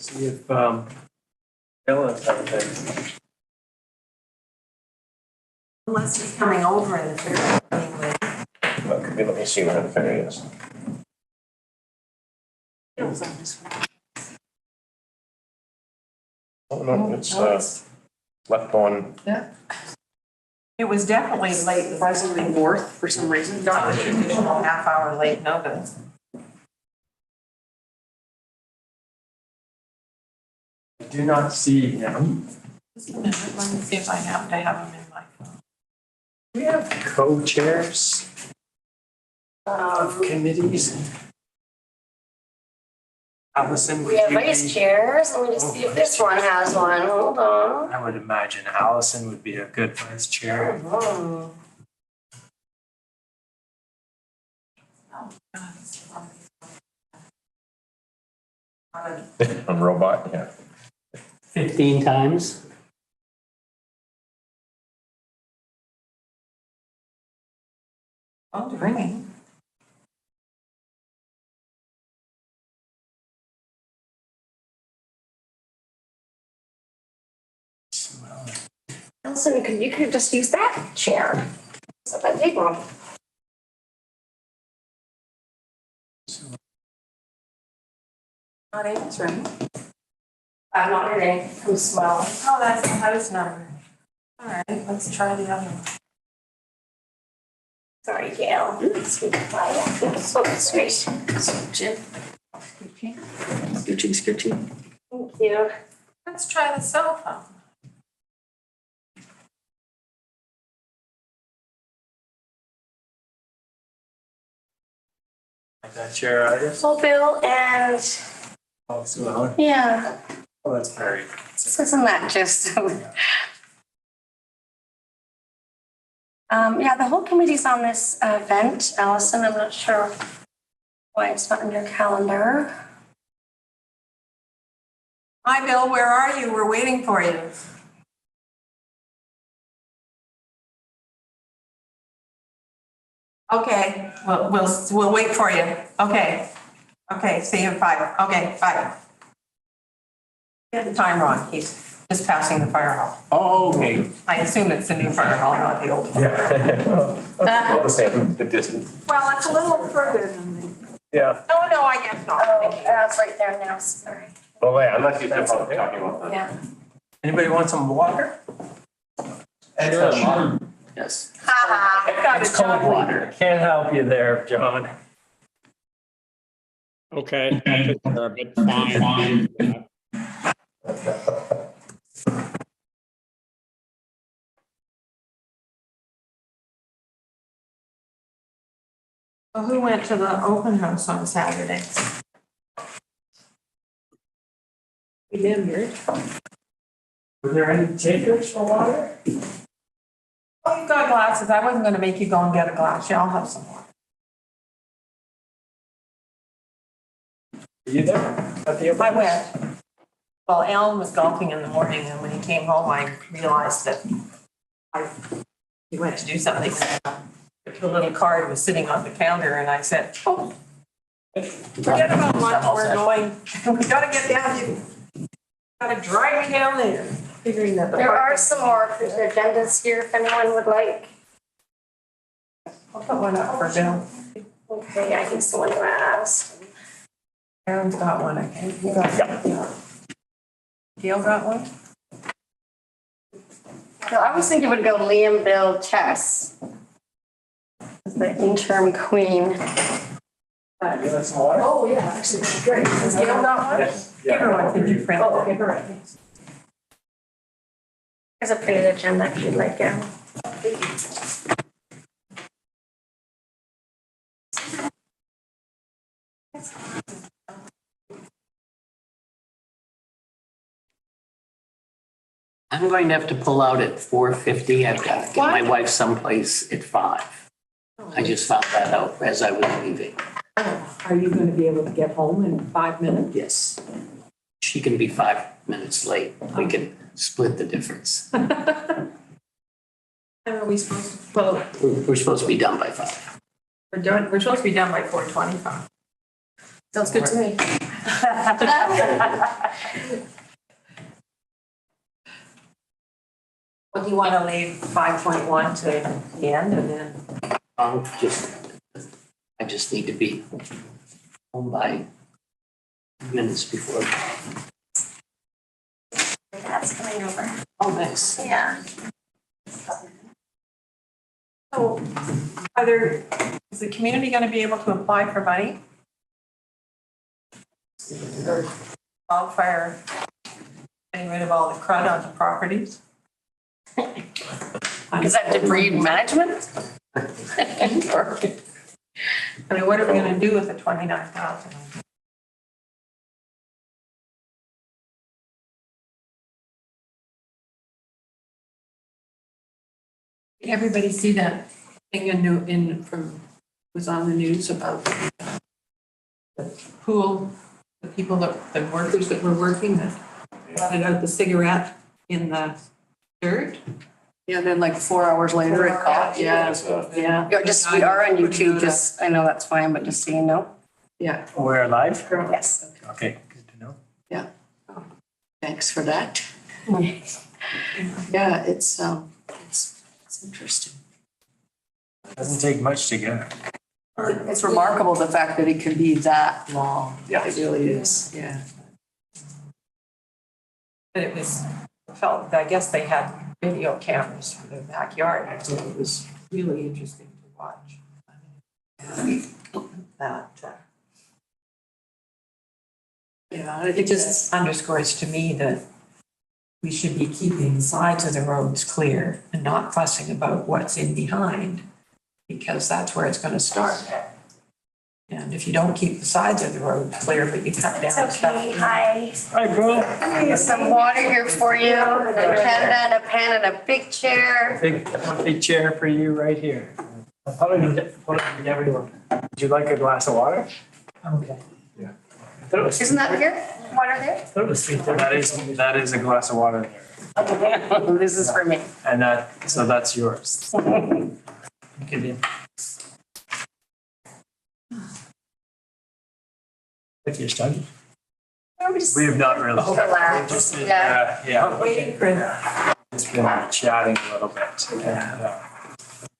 See if Dylan's anything. Unless he's coming over in the ferry anyway. Well, could be, let me see where the ferry is. It was on this one. Oh, no, it's left on. Yeah. It was definitely late, surprisingly north for some reason. Got the traditional half-hour late notice. I do not see him. Just a minute, let me see if I happen to have him in my phone. We have co-chairs of committees. Allison, would We have you vice be? chairs. Let me just see if this one has one. Hold on. I would imagine Allison would be a good vice chair. Oh. On robot, yeah. 15 times. Oh, ringing. Allison, you could just use that chair. It's not that big one. Not answering. I'm not hearing. I'm smiling. Oh, that's the house number. All right, let's try the other one. Sorry, Gail. So sweet. Scooching. Scooching, scooching. Thank you. Let's try the cell phone. Like that chair, Iris? So Bill and Oh, Sue Ellen. yeah, Oh, that's very. isn't that just? Yeah, the whole committee's on this event, Allison. I'm not sure why it's not in your calendar. Hi, Bill, where are you? We're waiting for you. Okay, we'll wait for you. Okay. Okay, see you at 5. Okay, bye. Get the timer on. He's just passing the fire hall. Oh, okay. I assume it's the new fire hall, not the old one. Yeah. Well, the same, the distance. Well, it's a little further than the. Yeah. No, I guess not. Oh, it's right there now. Sorry. Oh, yeah, unless you're talking about that. Yeah. Anybody want some water? Sure. Yes. It's cold water. Can't help you there, John. Okay. But fine. Well, who went to the open house on Saturday? We did, Gert. Were there any takers for water? Oh, you've got glasses. I wasn't gonna make you go and get a glass. Yeah, I'll have some more. Were you there? At the open I house? went. Well, Alan was golfing in the morning, and when he came home, I realized that he went to do something. The little card was sitting on the counter, and I said, "Oh, forget about lunch. We're going. We gotta get down. You gotta drive me down there." Figuring that There are some more agendas here if anyone would like. I'll put one up for Bill. Okay, I can someone to ask. Aaron's got one. I think you got. Yeah. Gail got one. No, I was thinking it would go Liam, Bill, Tess. As the interim queen. You got some water? Oh, yeah, actually, that's great. Has Gail got one? Yes. Give her one. Did you print? Oh, give her one. There's a printed agenda if you'd like, Gail. I'm going to have to pull out at 4:50. I've got to get my wife someplace at 5. I just found that out as I was leaving. Are you going to be able to get home in 5 minutes? Yes. She can be 5 minutes late. We can split the difference. When are we supposed to vote? We're supposed to be done by 5. We're supposed to be done by 4:25. Sounds good to me. Well, do you want to leave 5.1 to the end and then? I just need to be home by minutes before. That's coming over. Oh, nice. Yeah. So is the community going to be able to apply for money? Or wildfire, getting rid of all the crud on the properties? Is that debris management? I mean, what are we going to do with the 29,000? Did everybody see that thing was on the news about the pool, the people the workers that were working that wanted out the cigarette in the dirt? Yeah, then like 4 hours later it caught, yeah, yeah. We are on YouTube, just, I know that's fine, but just so you know. Yeah, We're live? Yes. Okay, good to know. thanks for that. Yeah, it's interesting. Doesn't take much to get. It's remarkable the fact that it can be that long. Yeah. It really is, yeah. But I guess they had video cameras for their backyard, so it was really interesting to watch. Yeah, It just underscores to me that we should be keeping the sides of the roads clear and not fussing about what's in behind, because that's where it's gonna start. And if you don't keep the sides of the road clear, but you cut It's down okay, stuff. hi. Hi, bro. There's some water here for you, a Canada and a pen and a big chair. Big chair for you right here. I'll probably need everyone. Would you like a glass of water? Okay. Yeah. Isn't that here? Water there? That is a glass of water there. This is for me. And so that's yours. Give you. If you're studying. We have not really. Relax, yeah. Yeah. Waiting for It's been chatting a little bit. And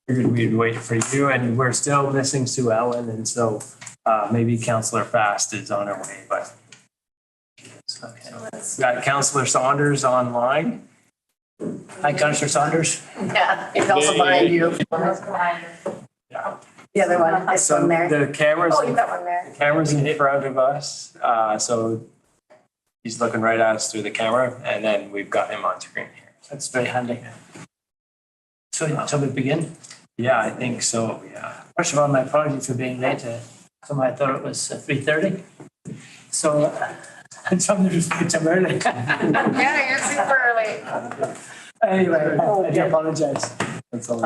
figured we'd wait for you, and we're still missing Sue Ellen, and so maybe Councillor Fast is on her way, but. Okay. Got Councillor Saunders online. Hi, Councillor Saunders. Yeah, it's also behind you. Yeah. The other one, this So one there. the cameras. Oh, you got one there. The camera's in front of us, so he's looking right at us through the camera, and then we've got him on screen here. That's very handy. So shall we begin? Yeah, I think so, yeah. First of all, my apologies for being late. Somehow I thought it was 3:30. So, and somebody just picked up early. Yeah, you're super early. Anyway, I do apologize. That's all.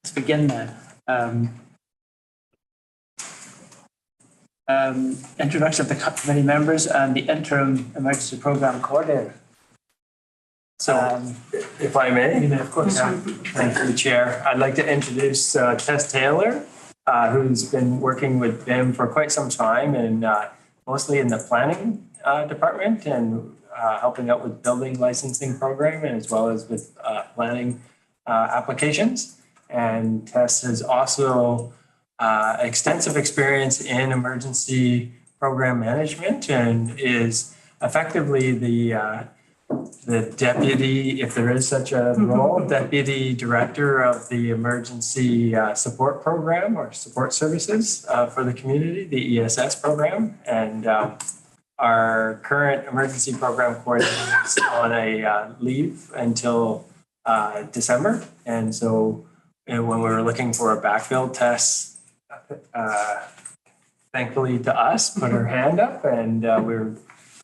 Let's begin then. Introduction of the committee members and the interim emergency program coordinator. So, if I may. You may, of course. Yeah. Thank you, Chair. I'd like to introduce Tess Taylor, who's been working with BIM for quite some time and mostly in the planning department and helping out with building licensing program and as well as with planning applications. And Tess has also extensive experience in emergency program management and is effectively the deputy, if there is such a role, deputy director of the emergency support program or support services for the community, the ESS program. And our current emergency program coordinator is on a leave until December. And so when we were looking for a backfill, Tess, thankfully to us, put her hand up, and we were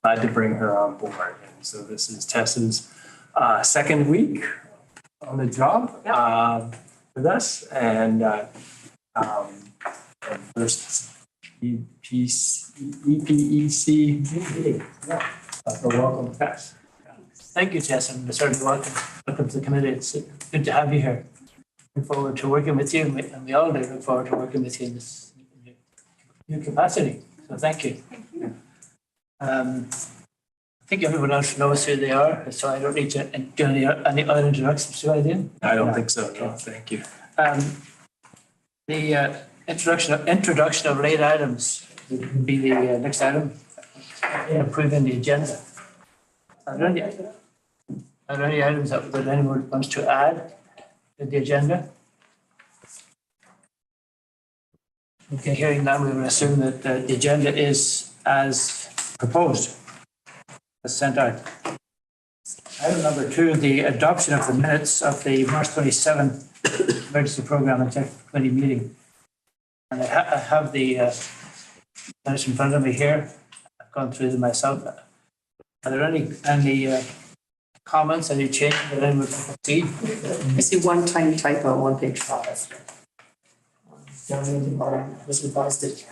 glad to bring her on board. And so this is Tess's second week on the job with us, and first EPEC. So welcome, Tess. Thank you, Tess, and certainly welcome to the committee. It's good to have you here. Look forward to working with you, and we all do look forward to working with you in this new capacity. So thank you. I think everyone else knows who they are, so I don't need to do any other introductions, do I, Ian? I don't think so, no, thank you. The introduction of late items would be the next item, approving the agenda. Are there any items that anyone wants to add to the agenda? Okay, hearing none, we will assume that the agenda is as proposed, as sent out. Item number 2, the adoption of the minutes of the March 27th Emergency Program and Technical Committee meeting. And I have the minutes in front of me here. I've gone through them myself. Are there any comments, any changes that anyone would like to see? I see one tiny typo on page 5. Was revised it.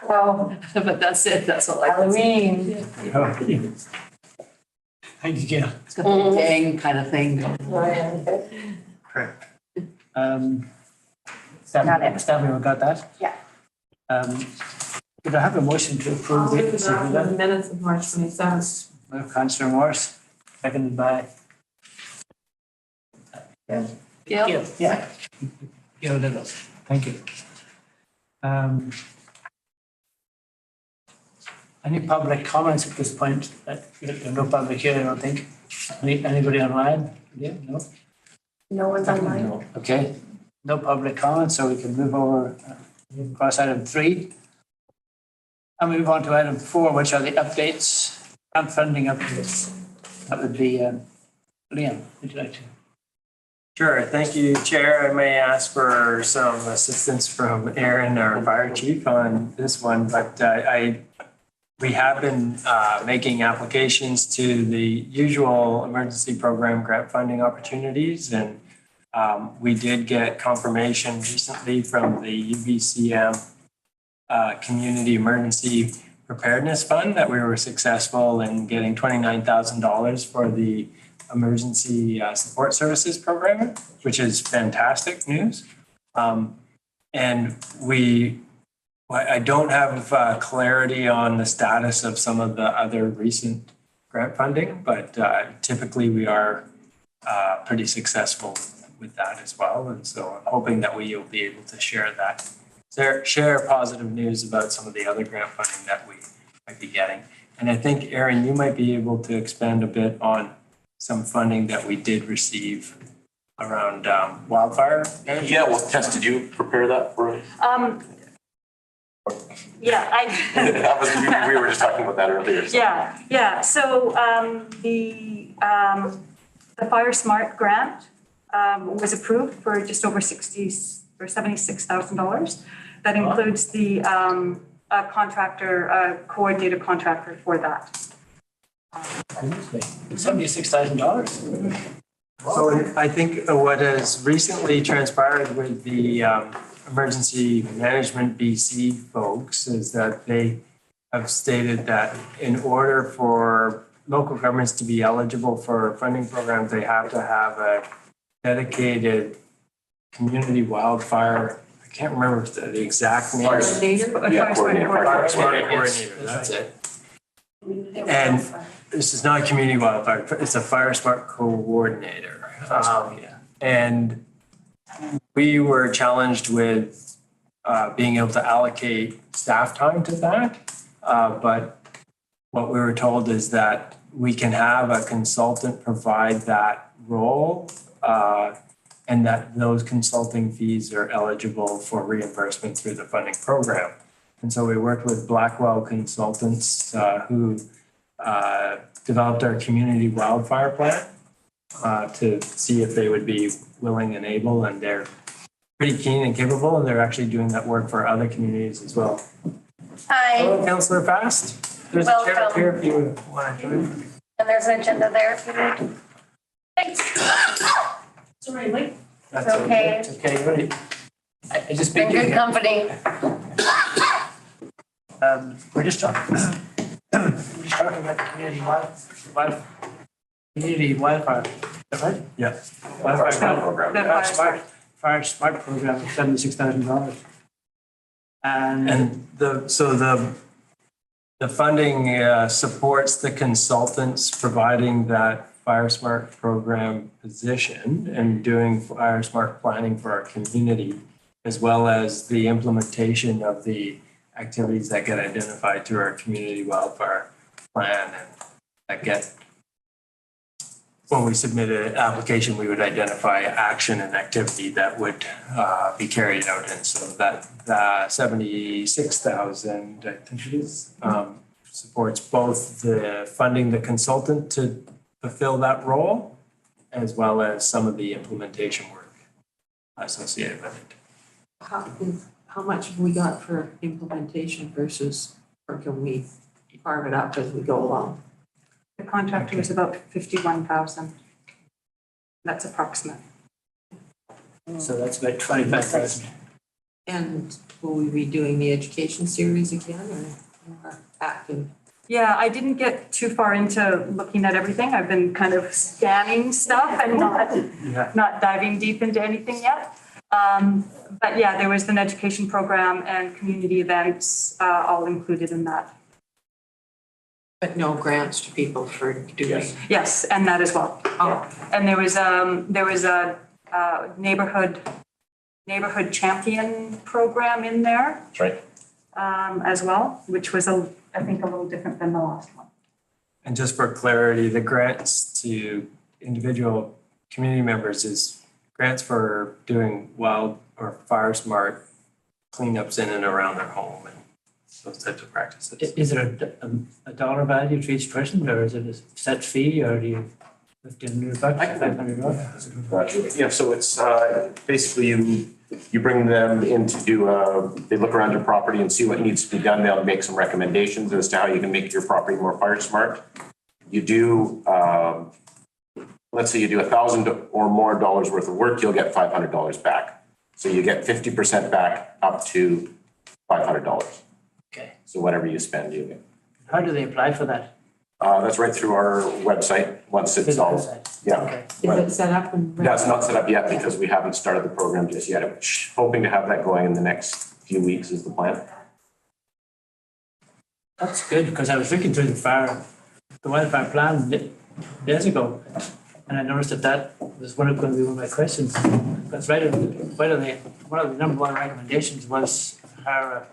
Well, But that's it, that's all I can see. Halloween. Thank you, Gail. It's got the gang kind of thing going. Correct. Got it. Stephanie, we got that? Yeah. Could I have a motion to approve I'll move the the minutes of March 27th. Move Councillor Morris, seconded by. Gail? Gail, yeah. Gail Little, thank you. Any public comments at this point? There's no public here, I don't think. Anybody online? Yeah, no? No one's online. No. Okay, no public comments, so we can move over, move across item 3. And move on to item 4, which are the updates and funding updates. That would be, Liam, would you like to? Sure, thank you, Chair. I may ask for some assistance from Aaron, our fire chief, on this one, but we have been making applications to the usual emergency program grant funding opportunities, and we did get confirmation recently from the UBCM Community Emergency Preparedness Fund that we were successful in getting $29,000 for the Emergency Support Services Program, which is fantastic news. And I don't have clarity on the status of some of the other recent grant funding, but typically we are pretty successful with that as well. And so I'm hoping that we will be able to share positive news about some of the other grant funding that we might be getting. And I think, Aaron, you might be able to expand a bit on some funding that we did receive around wildfire. Yeah, well, Tess, did you prepare that for us? Yeah, That was, we were just talking about that earlier. So. yeah. So the Fire Smart grant was approved for just over $76,000. That includes the coordinated contractor for that. $76,000. So I think what has recently transpired with the Emergency Management BC folks is that they have stated that in order for local governments to be eligible for funding programs, they have to have a dedicated community wildfire. I can't remember the exact name. Fire Smart Coordinator, that's it. And this is not a community wildfire, it's a Fire Smart Coordinator. And we were challenged with being able to allocate staff time to that. But what we were told is that we can have a consultant provide that role and that those consulting fees are eligible for reimbursement through the funding program. And so we worked with Blackwell Consultants who developed our community wildfire plan to see if they would be willing and able, and they're pretty keen and capable, and they're actually doing that work for other communities as well. Hi, Hello, Councillor Fast. There's a chair up Welcome. here if you want to join. and there's an agenda there if you need. Thanks. Sorry, Mike. That's Okay. It's okay, ready? I just Been speak good company. we're just talking about the community wildfire, is that right? Yeah. Wildfire The Fire Smart. Fire Smart program of $76,000. And The funding supports the consultants providing that Fire Smart program position and doing Fire Smart planning for our community, as well as the implementation of the activities that get identified through our community wildfire plan and that get, when we submit an application, we would identify action and activity that would be carried out. And so that 76,000, I think it is, supports both the funding the consultant to fulfill that role, as well as some of the implementation work associated with it. How much have we got for implementation versus, or can we carve it up as we go along? The contractor was about 51,000. That's approximate. so that's about 25,000. And will we be doing the education series again or active? Yeah, I didn't get too far into looking at everything. I've been kind of scanning stuff and not diving deep into anything yet. But yeah, there was an education program and community events all included in that. But no grants to people for doing? Yes, and that as well. Oh. And there was a neighborhood champion program in there That's right. as well, which was I think a little different than the last one. And just for clarity, the grants to individual community members is grants for doing wild or fire smart cleanups in and around their home and those types of practices. Is there a dollar value to each person, or is it a set fee, or do you $1,500, $500? Yeah, so it's basically you bring them in to do, they look around your property and see what needs to be done. They'll make some recommendations as to how you can make your property more fire smart. You do, let's say you do $1,000 or more worth of work, you'll get $500 back. So you get 50% back up to $500. Okay. So whatever you spend, you get. How do they apply for that? That's right through our website, once it's all, yeah. Okay. Is it set up and? That's not set up yet because we haven't started the program just yet. I'm hoping to have that going in the next few weeks is the plan. That's good, because I was looking through the wildfire plan days ago, and I noticed that was going to be one of my questions. That's right, one of the number one recommendations was hire a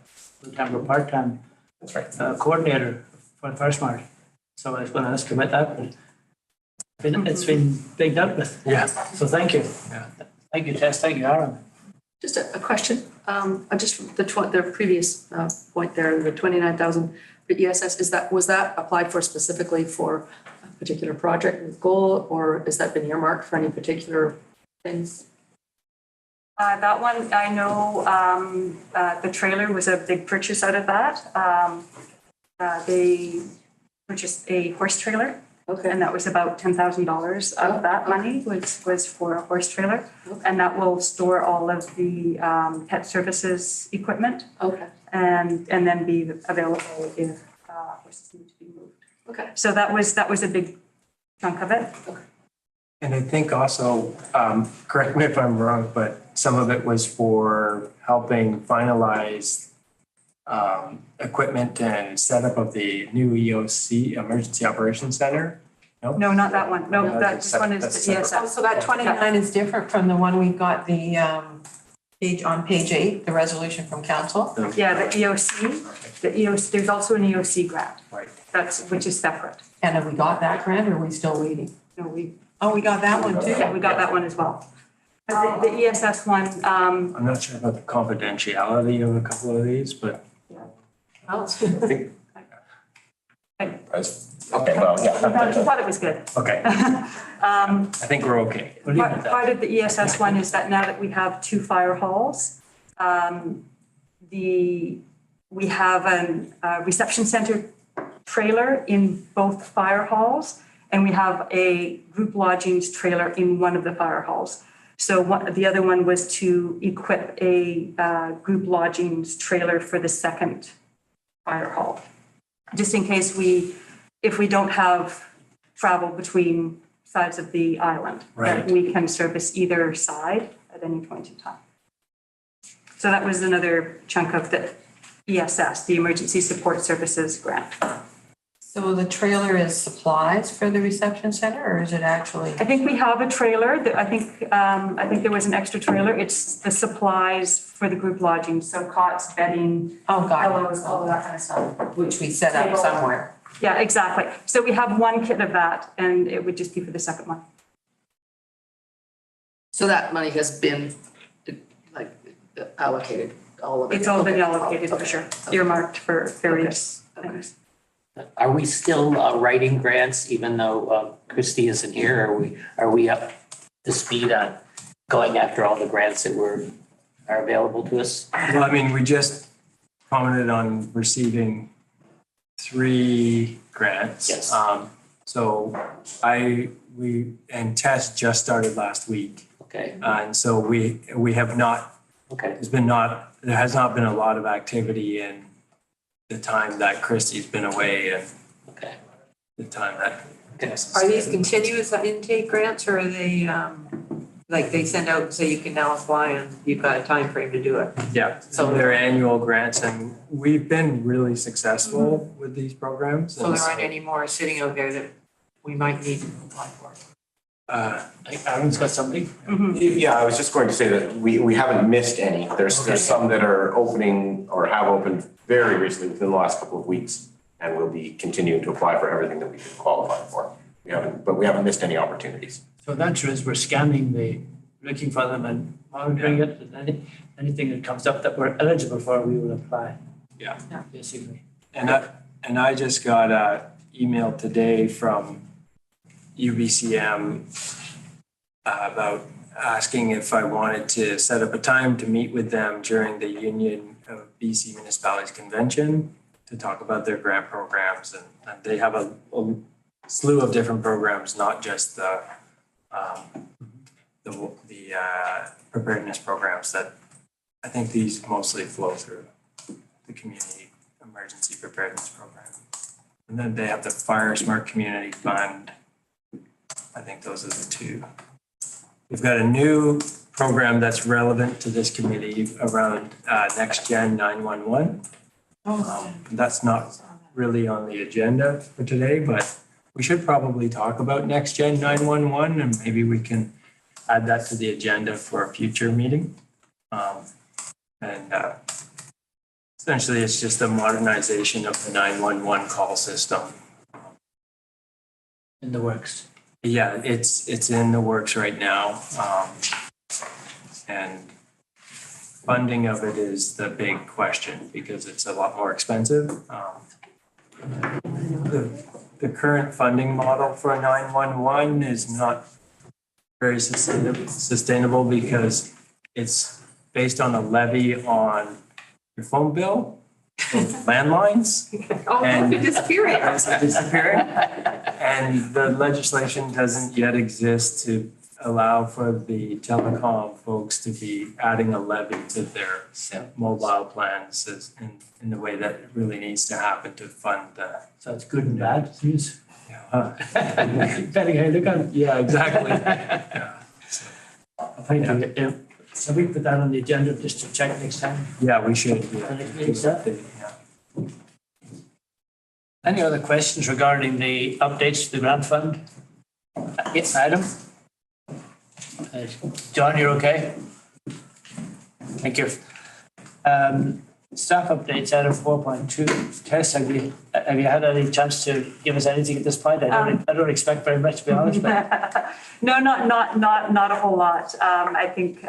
full-time or part-time That's right. coordinator for Fire Smart. So I was going to ask you about that, but it's been big dealt with. Yeah. So thank you. Yeah. Thank you, Tess. Thank you, Aaron. Just a question, just the previous point there, the 29,000 for ESS, was that applied for specifically for a particular project with goal, or has that been earmarked for any particular things? That one, I know the trailer was a big purchase out of that. They purchased a horse trailer. Okay. And that was about $10,000 of that money was for a horse trailer. Okay. And that will store all of the pet services equipment Okay, and then be available if horses need to be moved. okay. So that was a big chunk of it. And I think also, correct me if I'm wrong, but some of it was for helping finalize equipment and setup of the new EOC, Emergency Operations Center? No? No, not that one. No, No, this one is that's the separate. Oh, ESS. so that 29 is different from the one we got the page 8, the resolution from council? Yeah, the EOC, there's also an EOC grant. Right. Which is separate. And have we got that grant or are we still waiting? No, we Oh, we got that one too? got that one as well. But the ESS one, I'm not sure about the confidentiality of a couple of these, but Oh. I think. Okay, well, I yeah. thought it was good. okay. I think we're okay. We'll leave it at that. Part of the ESS one is that now that we have 2 fire halls, we have a reception center trailer in both fire halls, and we have a group lodgings trailer in one of the fire halls. So the other one was to equip a group lodgings trailer for the second fire hall, just in case if we don't have travel between sides of the island, Right. that we can service either side at any point in time. So that was another chunk of the ESS, the Emergency Support Services grant. So the trailer is supplies for the reception center, or is it actually? I think we have a trailer. I think there was an extra trailer. It's the supplies for the group lodging, so cots, bedding, Oh, God. pillows, all of that kind of stuff. Which we set up somewhere. Yeah, exactly. So we have one kit of that, and it would just be for the second one. So that money has been like allocated, all of it? It's all been Okay. allocated for sure, earmarked for various Okay. things. Are we still writing grants even though Christie isn't here? Are we up to speed on going after all the grants that are available to us? Well, I mean, we just commented on receiving 3 grants. Yes. So and Tess just started last week. Okay, And so we have not, okay. there has not been a lot of activity in the time that Christie's been away and Okay. the time that Tess. Are these continuous intake grants, or are they, like they send out and say you can now apply and you've got a time frame to do it? Yeah, so they're annual grants and we've been really successful with these programs. So there aren't any more sitting out there that we might need to apply for? Uh, I think Aaron's got something. Yeah, I was just going to say that we haven't missed any. There's some that are opening or have opened very recently within the last couple of weeks, and we'll be continuing to apply for everything that we can qualify for. We haven't missed any opportunities. So the answer is we're scanning looking for them and monitoring it. And anything that comes up that we're eligible for, we will apply. Yeah. Basically. And I just got an email today from UBCM about asking if I wanted to set up a time to meet with them during the Union of BC Municipalities Convention to talk about their grant programs. And they have a slew of different programs, not just the preparedness programs that I think these mostly flow through the community emergency preparedness program. And then they have the Fire Smart Community Fund. I think those are the 2. We've got a new program that's relevant to this committee around Next Gen 911. That's not really on the agenda for today, but we should probably talk about Next Gen 911 and maybe we can add that to the agenda for a future meeting. Essentially, it's just a modernization of the 911 call system. In the works. Yeah, it's in the works right now. And funding of it is the big question because it's a lot more expensive. The current funding model for 911 is not very sustainable because it's based on a levy on your phone bill, landlines. Oh, And- you're disappearing. It's disappearing. And the legislation doesn't yet exist to allow for the telecom folks to be adding a levy to their mobile plans in the way that it really needs to happen to fund the. So it's good and bad news. Yeah, Depending how you look at it. yeah, exactly. Yeah. Thank you. So we put that on the agenda just to check next time. Yeah, we should. Yeah. And it means that. Yeah. Any other questions regarding the updates to the grant fund? Yes, Adam? John, you're okay? Thank you. Staff updates, item 4.2. Tess, have you had any chance to give us anything at this point? I don't expect very much, to be honest, but. No, not a whole lot. I think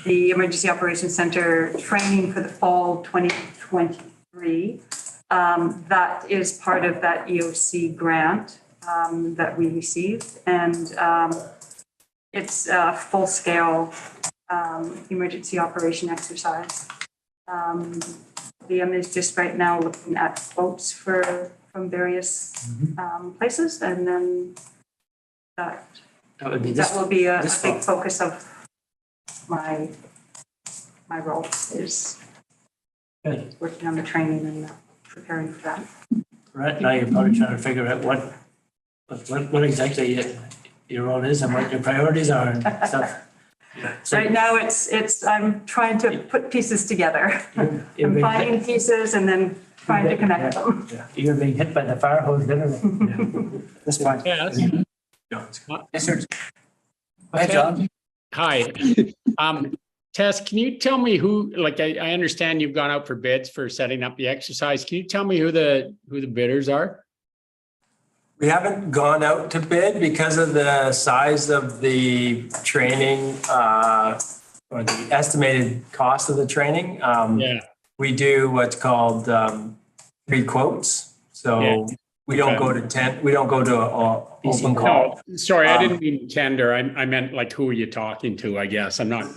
the Emergency Operations Center training for the fall 2023, that is part of that EOC grant that we received. And it's a full-scale emergency operation exercise. VM is just right now looking at quotes from various places, and then that That would be this. will be a this big fall. focus of my role is Good. working on the training and preparing for that. Right now, you're probably trying to figure out what exactly your role is and what your priorities are and stuff. Right now, I'm trying to put pieces together. I'm finding pieces and then trying to connect them. You're being hit by the fire hose, literally. That's fine. Yes. Yes, sir. Hi, John. Hi. Tess, can you tell me who, like, I understand you've gone out for bids for setting up the exercise. Can you tell me who the bidders are? We haven't gone out to bid because of the size of the training, or the estimated cost of the training. Yeah. We do what's called free quotes. So we don't go to we don't go to a open call. No, sorry, I didn't mean tender. I meant like, who are you talking to, I guess. I'm not.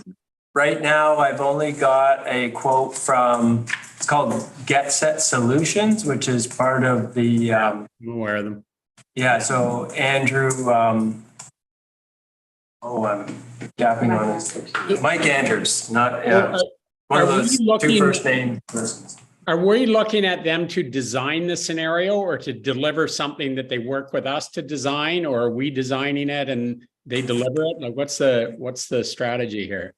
Right now, I've only got a quote from, it's called Get Set Solutions, which is part of the, I'm aware of them. yeah, so Andrew, I'm gapping on his, Mike Andrews, not, yeah, one of those two first name persons. Are we looking at them to design the scenario or to deliver something that they work with us to design, or are we designing it and they deliver it? Like, what's the strategy here?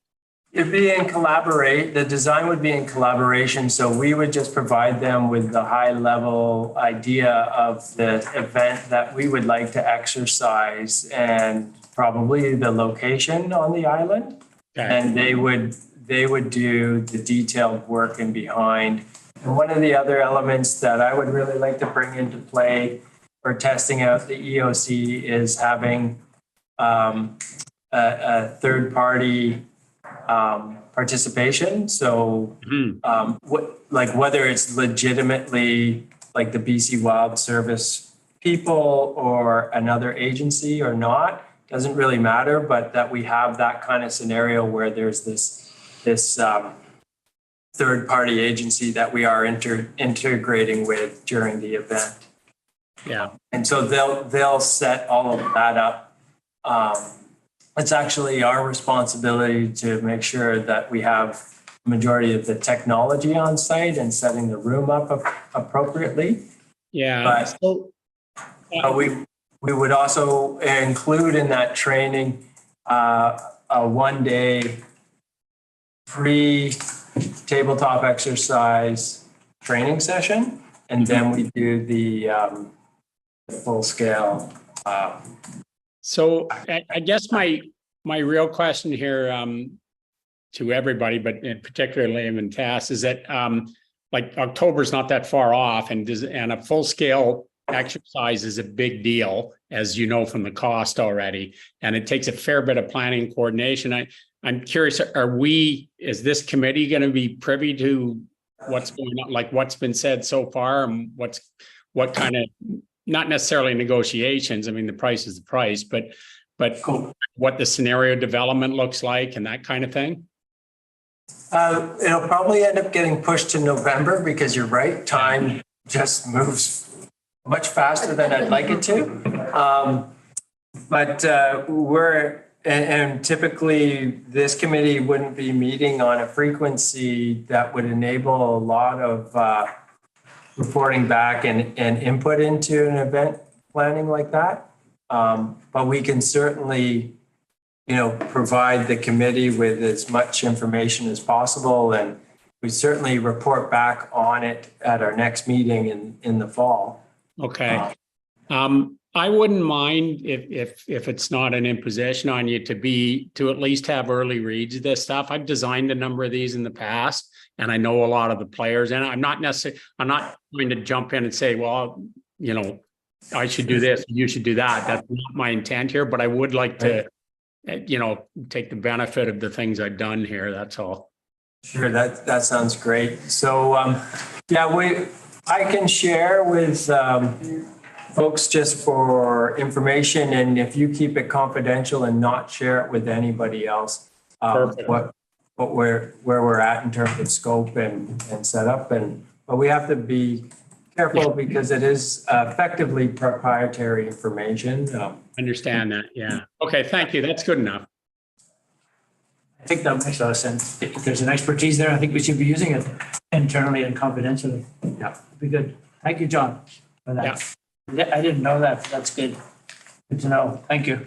It'd be the design would be in collaboration. So we would just provide them with the high level idea of the event that we would like to exercise and probably the location on the island. Okay. And they would do the detailed work in behind. And one of the other elements that I would really like to bring into play for testing out the EOC is having a third party participation. So whether it's legitimately like the BC Wild Service people or another agency or not, doesn't really matter, but that we have that kind of scenario where there's this third party agency that we are integrating with during the event. Yeah. And so they'll set all of that up. It's actually our responsibility to make sure that we have the majority of the technology on site and setting the room up appropriately. Yeah. But we would also include in that training a 1 day free tabletop exercise training session, and then we do the full scale. So I guess my real question here to everybody, but particularly in Tass, is that like October's not that far off, and a full scale exercise is a big deal, as you know from the cost already, and it takes a fair bit of planning and coordination. I'm curious, is this committee going to be privy to what's going on, like what's been said so far, and what kind of, not necessarily negotiations, I mean, the price is the price, but what the scenario development looks like and that kind of thing? It'll probably end up getting pushed to November because you're right, time just moves much faster than I'd like it to. And typically this committee wouldn't be meeting on a frequency that would enable a lot of reporting back and input into an event planning like that. But we can certainly, provide the committee with as much information as possible. And we certainly report back on it at our next meeting in the fall. Okay. I wouldn't mind if it's not an imposition on you to at least have early reads of this stuff. I've designed a number of these in the past, and I know a lot of the players, and I'm not going to jump in and say, well, I should do this, you should do that. That's not my intent here, but I would like to, take the benefit of the things I've done here. That's all. Sure, that sounds great. So, I can share with folks just for information, and if you keep it confidential and not share it with anybody else, where we're at in terms of scope and setup, but we have to be careful because it is effectively proprietary information. Understand that, yeah. Okay, thank you. That's good enough. I think that makes a lot of sense. If there's an expertise there, I think we should be using it internally and confidentially. Yeah, it'd be good. Thank you, John, for that. Yeah. I didn't know that. That's good. Good to know. Thank you.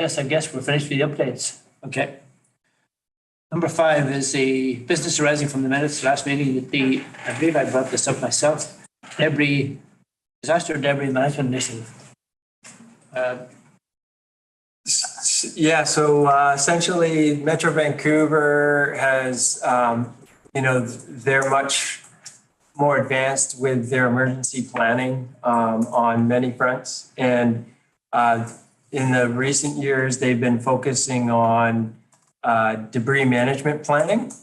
Yes, I guess we're finished with the updates. Okay. Number 5 is the business arising from the minutes last meeting. I believe I brought this up myself. Disaster debris management initiative. Yeah, so essentially Metro Vancouver has, they're much more advanced with their emergency planning on many fronts. And in the recent years, they've been focusing on debris management planning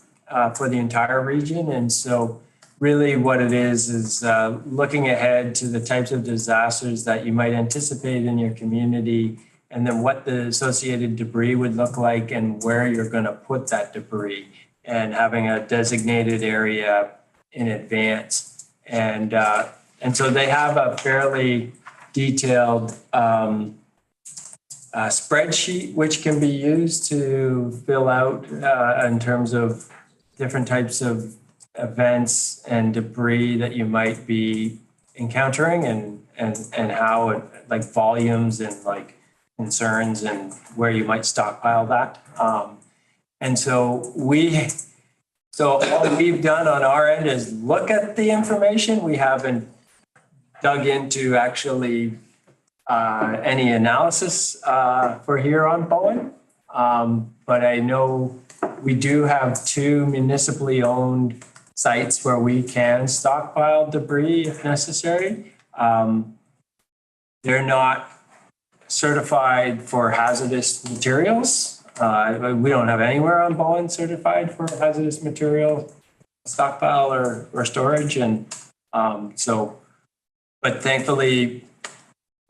for the entire region. And so really what it is looking ahead to the types of disasters that you might anticipate in your community, and then what the associated debris would look like and where you're going to put that debris, and having a designated area in advance. And so they have a fairly detailed spreadsheet which can be used to fill out in terms of different types of events and debris that you might be encountering, and how it, like volumes and like concerns and where you might stockpile that. And so all we've done on our end is look at the information. We haven't dug into actually any analysis for here on Bowen. But I know we do have 2 municipally owned sites where we can stockpile debris if necessary. They're not certified for hazardous materials. We don't have anywhere on Bowen certified for hazardous material stockpile or storage. And but thankfully,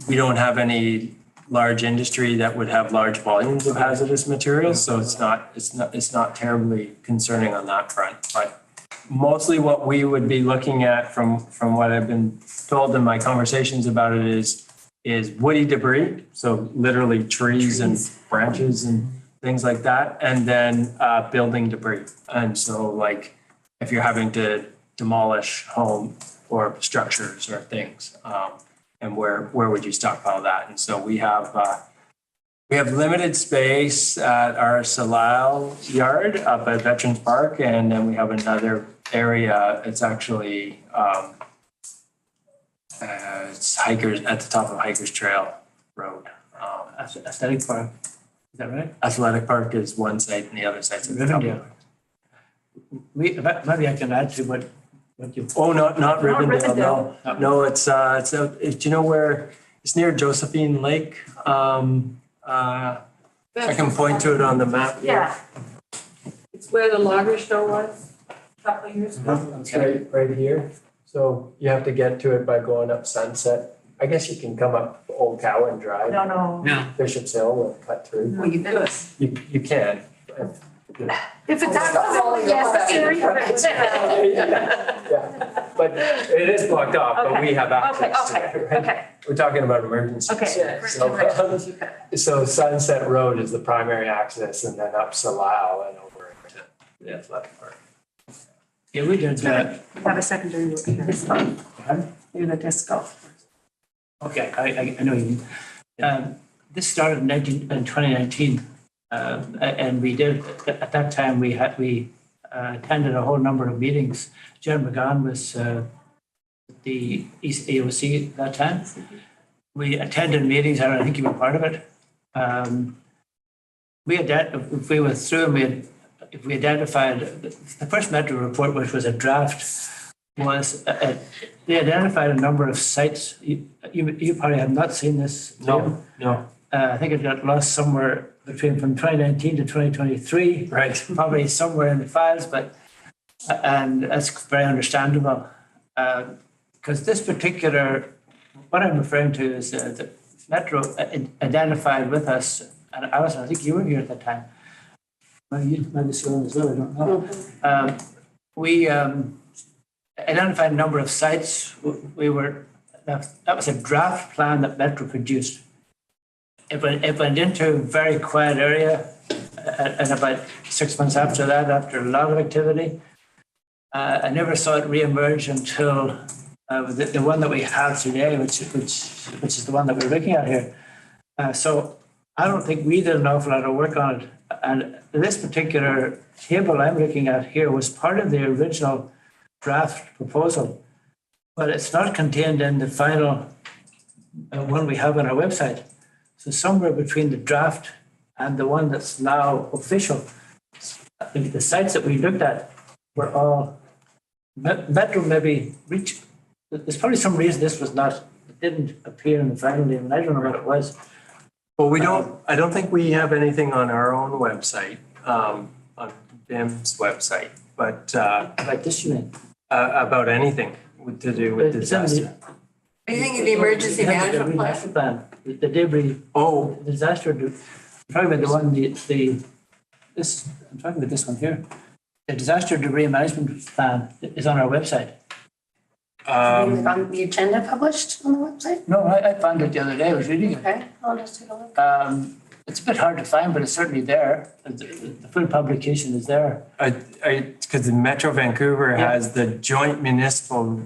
we don't have any large industry that would have large volumes of hazardous materials. So it's not terribly concerning on that front. But mostly what we would be looking at from what I've been told in my conversations about it is woody debris. So literally trees and branches and things like that. And then building debris. And so like if you're having to demolish home or structures or things, and where would you stockpile that? And so we have limited space at our Salal yard up at Veterans Park, and then we have another area. It's actually it's hikers at the top of Hikers Trail Road. Aesthetic Park, is that right? Athletic Park is one site, and the other site's at the top. Rivendell. Maybe I can add to what you. Oh, not Rivendell. Rivendell. No, it's do you know where it's near Josephine Lake? I can point to it on the map. Yeah. It's where the logger show was a couple of years ago. It's right here. So you have to get to it by going up Sunset. I guess you can come up Old Cowan Drive, No. Yeah. Bishop's Hill, and cut through. Well, you could. You can. If it's absolutely necessary. Yeah, but it is blocked off, but we have access to it, right? Okay. We're talking about emergencies. Okay. So Sunset Road is the primary access, and then up Salal and over to the athletic park. Yeah, we did that. We have a secondary route here. Do the disc golf. Okay, I know you mean. This started in 2019. And we did, at that time, we attended a whole number of meetings. Jen McGann was the East AOC at that time. We attended meetings, I think you were part of it. If we went through and we identified, the first Metro report, which was a draft, was they identified a number of sites. You probably have not seen this. No. I think it got lost somewhere from 2019 to 2023. Right. Probably somewhere in the files, and that's very understandable. Because this particular, what I'm referring to is the Metro identified with us, and Alison, I think you were here at that time. Well, you might be still as well, I don't know. We identified a number of sites. That was a draft plan that Metro produced. It went into a very quiet area, and about 6 months after that, after a lot of activity, I never saw it reemerge until the one that we have today, which is the one that we're looking at here. So I don't think we did an awful lot of work on it. And this particular table I'm looking at here was part of the original draft proposal, but it's not contained in the final one we have on our website. So somewhere between the draft and the one that's now official, I think the sites that we looked at were all Metro maybe reach. There's probably some reason this was not, it didn't appear in the final name, and I don't know what it was. Well, I don't think we have anything on our own website, on BIM's website, but Like this, you mean? about anything to do with It's in the- disaster. Are you thinking the emergency Yeah, the management plan? master plan, the debris, Oh, disaster, I'm talking about the one, this, I'm talking about this one here. The disaster debris management plan is on our website. On the agenda published on the website? No, I found it the other day, I was reading it. Okay, I'll just take a look. It's a bit hard to find, but it's certainly there. The full publication is there. because the Metro Vancouver Yeah. has the joint municipal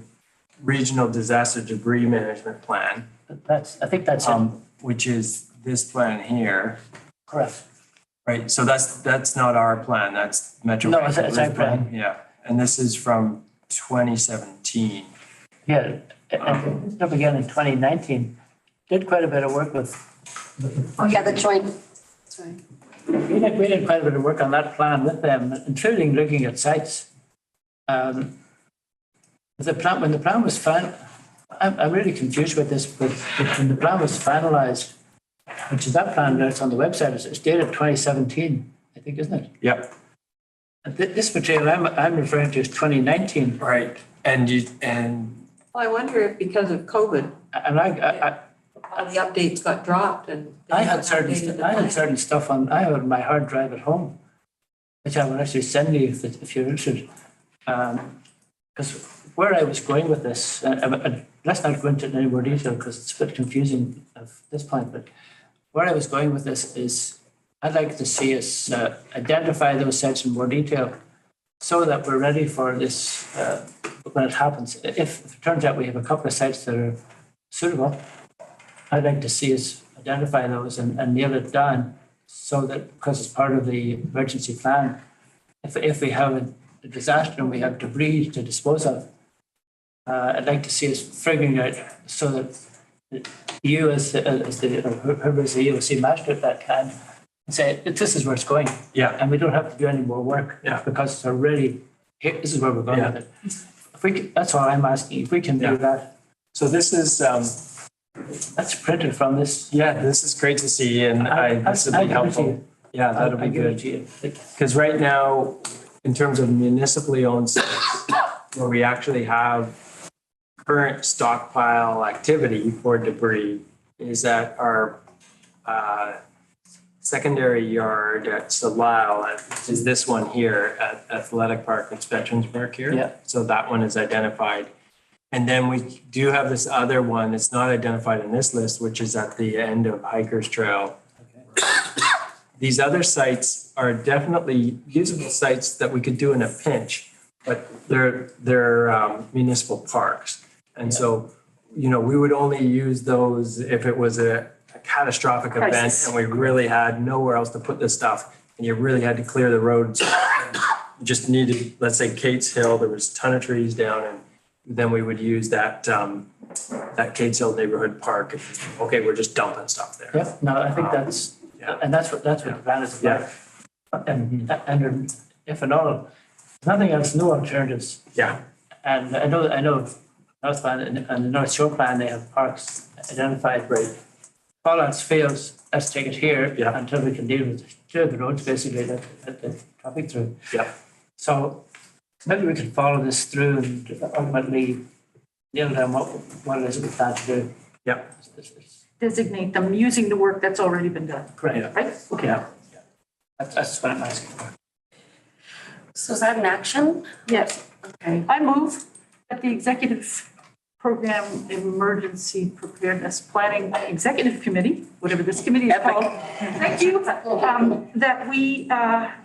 regional disaster debris management plan, I think that's it, which is this plan here, correct. right? So that's not our plan, that's Metro No, it's our Vancouver's plan. Yeah, and this is from 2017. Yeah, and up again in 2019, did quite a bit of work with, Oh, yeah, the joint, sorry. we did quite a bit of work on that plan with them, including looking at sites. When the plan was I'm really confused with this, but when the plan was finalized, which is that plan that's on the website, it's dated 2017, I think, isn't it? Yep. And this material I'm referring to is 2019. Right, and Well, I wonder if because of COVID, And all the updates got dropped and. I had certain stuff on, I have my hard drive at home, which I will actually send you if you're interested. Because where I was going with this, let's not go into any more detail because it's a bit confusing at this point, but where I was going with this is I'd like to see us identify those sites in more detail so that we're ready for this when it happens. If it turns out we have a couple of sites that are suitable, I'd like to see us identify those and nail it down so that, because it's part of the emergency plan, if we have a disaster and we have debris to dispose of, I'd like to see us figuring out so that you as the, or whoever's the EOC master at that time, say, this is where it's going. yeah, And we don't have to do any more work. Yeah. Because it's already, here, this is where we're going Yeah. with it. If we can, that's all I'm asking, if we can Yeah. do that. so this is, That's printed from this. yeah, this is great to see and this would I'll be give it to helpful. you. Yeah, that'll be I'll give it good. to you. Because right now, in terms of municipally owned sites, where we actually have current stockpile activity for debris is at our secondary yard at Salal, which is this one here at Athletic Park, it's Veterans Park here. Yeah. So that one is identified. And then we do have this other one, it's not identified in this list, which is at the end of Hikers Trail. These other sites are definitely usable sites that we could do in a pinch, but they're municipal parks. And so, you know, we would only use those if it was a catastrophic event Crisis. and we really had nowhere else to put this stuff and you really had to clear the roads. You just needed, let's say Kate's Hill, there was a ton of trees down and then we would use that Kate's Hill neighborhood park. Okay, we're just dumping stuff there. Yeah, no, I think that's, Yeah. and that's what the plan is about. And if at all, nothing else, no alternatives. Yeah, And I know North Van and the North Shore plan, they have parks identified. right. All else fails, let's take it here Yeah. until we can deal with the roads basically that the traffic through. Yeah. So maybe we can follow this through and ultimately nail down what it is we plan to do. Yeah. Designate them using the work that's already been done, Correct. right? Okay. Yeah. That's what I'm asking for. So is that an action? Yes. Okay. I move that the Executive Program Emergency Preparedness Planning Executive Committee, whatever this committee is called, thank you, that we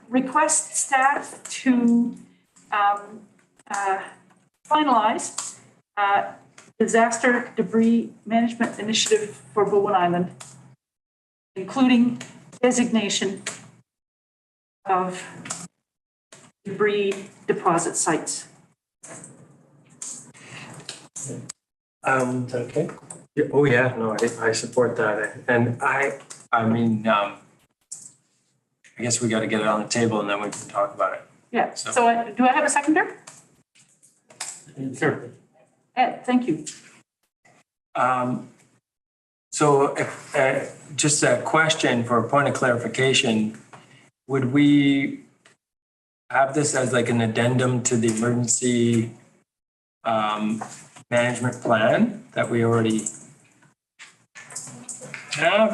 request staff to finalize disaster debris management initiative for Bowen Island including designation of debris deposit sites. Is that okay? Yeah, oh, yeah, no, I support that. And I mean, I guess we got to get it on the table and then we can talk about it. Yeah, so do I have a seconder? Sure. Ed, thank you. So just a question for a point of clarification, would we have this as like an addendum to the emergency management plan that we already have,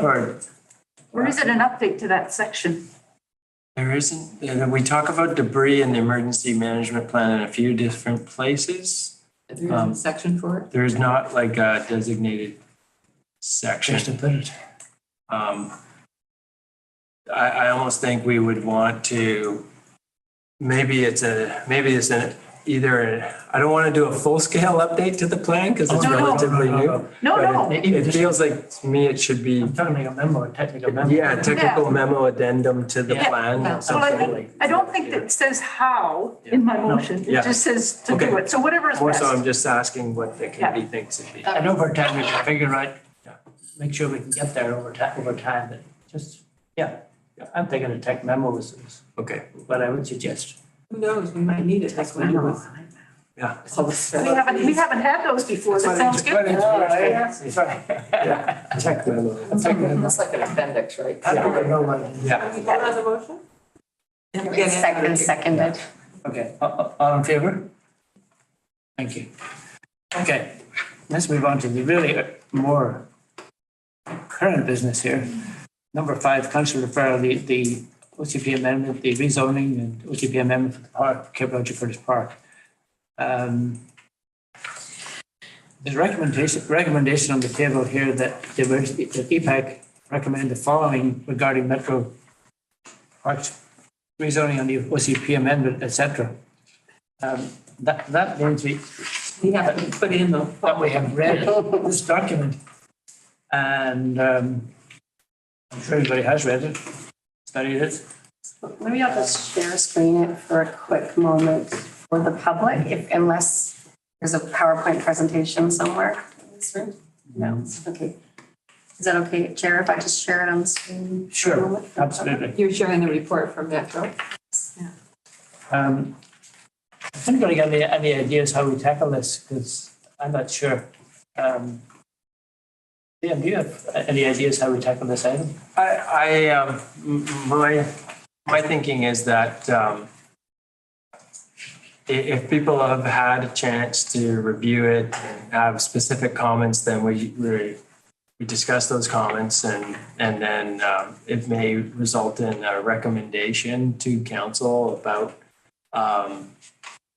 Or is it an update to that section? there isn't, we talk about debris in the emergency management plan in a few different places. There's a section for it. There's not like a designated section. Just to put it. I almost think we would want to, maybe it's either, I don't want to do a full-scale update to the plan because it's No, no. relatively new. No, no. But it feels like, to me, it should be, I'm trying to make a memo, a technical memo. yeah, technical Yeah. memo addendum to the Yeah. plan. Well, something. I don't think that it says how in my motion. It Yeah. just says to do Okay. it. So whatever is More so, I'm best. just asking what the committee thinks it'd be. I know for technical, figure right, make sure we can get there over time, but just, yeah. I'm thinking a tech memo is Okay, what I would suggest. Who knows, we might need it next winter. yeah. We haven't had those before. That sounds good. Yeah, tech memo. That's like an appendix, right? Yeah. What other motion? It's seconded. Okay, all in favor? Thank you. Okay, let's move on to the really more current business here. Number 5, council referral, the OCP amendment, the rezoning and OCP amendment for the park, Cape Roger Curtis Park. There's recommendation on the table here that that EPEC recommend the following regarding Metro Parks rezoning on the OCP amendment, et cetera. That means We have to put in the. that we have read this document. And I'm sure everybody has read it, studied it. Maybe I'll just share screen it for a quick moment for the public, unless there's a PowerPoint presentation somewhere in this room. No, okay. Is that okay, Chair, if I just share it on the screen? for a Sure, moment? absolutely. You're sharing the report from Metro. Has anybody got any ideas how we tackle this? Because I'm not sure. Liam, do you have any ideas how we tackle this item? My thinking is that if people have had a chance to review it and have specific comments, then we discuss those comments and then it may result in a recommendation to council about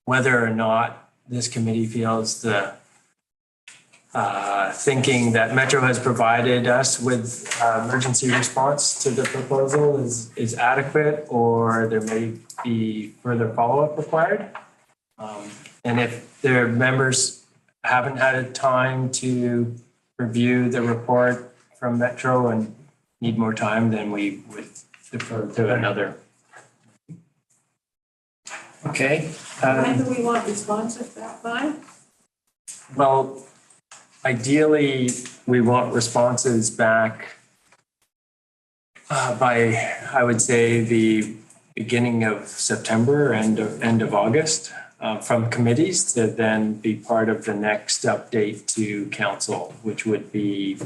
whether or not this committee feels the thinking that Metro has provided us with emergency response to the proposal is adequate, or there may be further follow-up required. And if their members haven't had time to review the report from Metro and need more time, then we would defer to another. Okay. When do we want responses back by? Well, ideally, we want responses back by, I would say, the beginning of September, end of August, from committees to then be part of the next update to council, which would be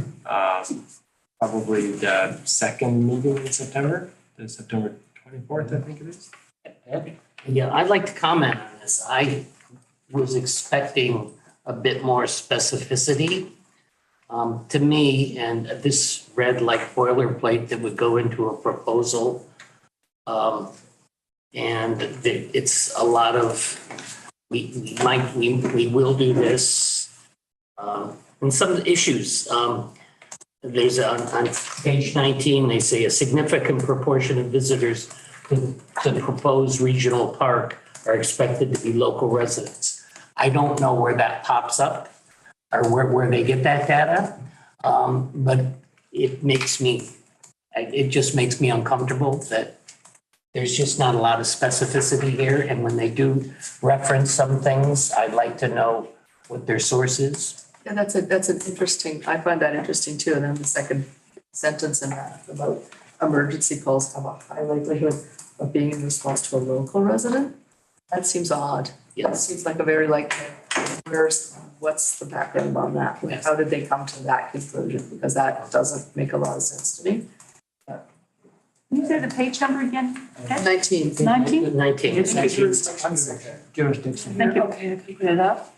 probably the second meeting in September, the September 24th, I think it is. Yeah, I'd like to comment on this. I was expecting a bit more specificity to me, and this read like boilerplate that would go into a proposal. And it's a lot of, we will do this. And some issues, there's on page 19, they say a significant proportion of visitors to the proposed regional park are expected to be local residents. I don't know where that pops up or where they get that data, but it makes me it just makes me uncomfortable that there's just not a lot of specificity here. And when they do reference some things, I'd like to know what their source is. Yeah, that's an interesting, I find that interesting too. And then the second sentence in that about emergency calls have a high likelihood of being in response to a local resident. That seems odd. It seems like a very what's the background on that? Yes. How did they come to that conclusion? Because that doesn't make a lot of sense to me. Can you say the page number again? Okay. 19. 19? 19. It's jurisdiction. Thank you. Okay to pick it up.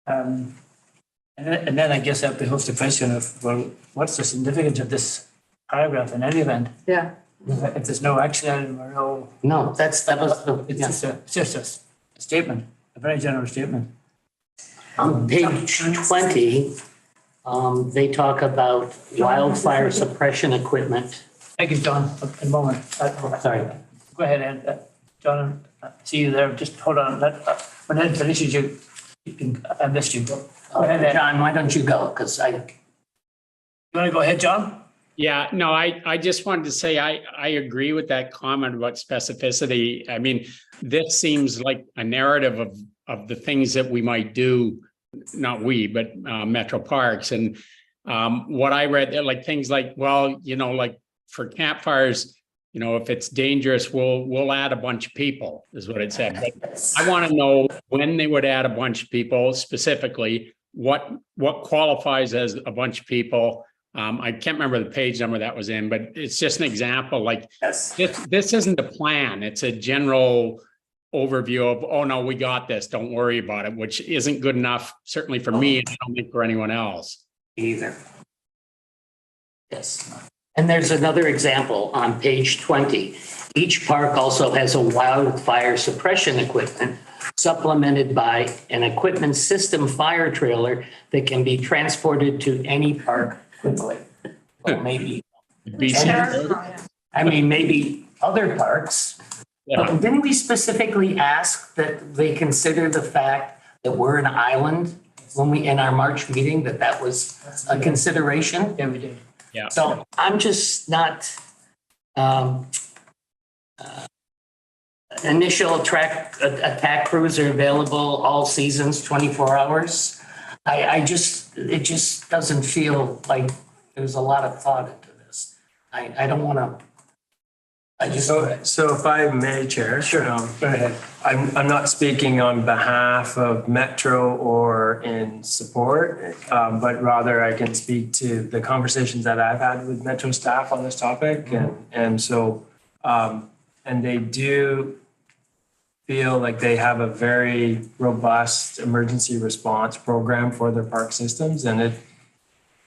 And then I guess that behoves the question of, well, what's the significance of this paragraph in any event? Yeah. If there's no action item or no, No, that was the, it's yeah. just a statement, a very general statement. On page 20, they talk about wildfire suppression equipment. Thank you, John, a moment. Sorry. Go ahead, Ed. John, I see you there. Just hold on. When Ed finishes, you can, I missed you. Go ahead, Ed. John, why don't you go? Because You want to go ahead, John? Yeah, no, I just wanted to say, I agree with that comment about specificity. I mean, this seems like a narrative of the things that we might do, not we, but Metro Parks. And what I read, like things like, well, like for campfires, if it's dangerous, we'll add a bunch of people, is what it said. But I want to know when they would add a bunch of people, specifically, what qualifies as a bunch of people. I can't remember the page number that was in, but it's just an example. Like, this isn't a plan. It's a general overview of, oh no, we got this. Don't worry about it, which isn't good enough, certainly for me, and I don't think for anyone else. either. Yes. And there's another example on page 20. Each park also has a wildfire suppression equipment supplemented by an equipment system fire trailer that can be transported to any park quickly. Well, maybe, maybe other parks. Yeah. But didn't we specifically ask that they consider the fact that we're an island when we, in our March meeting, that was a consideration? Yeah, we did. Yeah. So I'm just not, initial attack crews are available all seasons, 24 hours. It just doesn't feel like there's a lot of thought into this. I don't want to, So if I may, Chair. Sure. Go ahead. I'm not speaking on behalf of Metro or in support, but rather I can speak to the conversations that I've had with Metro staff on this topic. And so, and they do feel like they have a very robust emergency response program for their park systems. And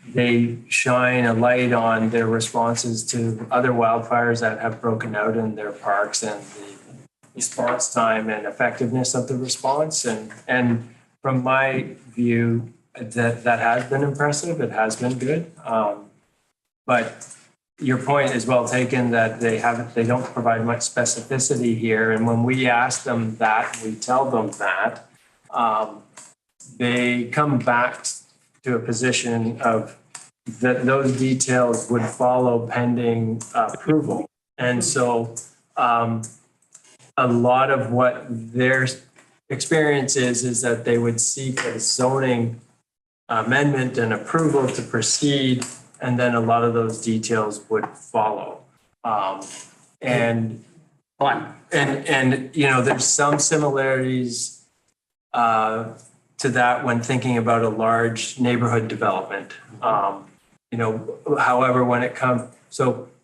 they shine a light on their responses to other wildfires that have broken out in their parks and the response time and effectiveness of the response. And from my view, that has been impressive. It has been good. But your point is well taken that they don't provide much specificity here. And when we ask them that, we tell them that, they come back to a position of that those details would follow pending approval. And so a lot of what their experience is that they would seek a zoning amendment and approval to proceed, and then a lot of those details would follow. And there's some similarities to that when thinking about a large neighborhood development. However, when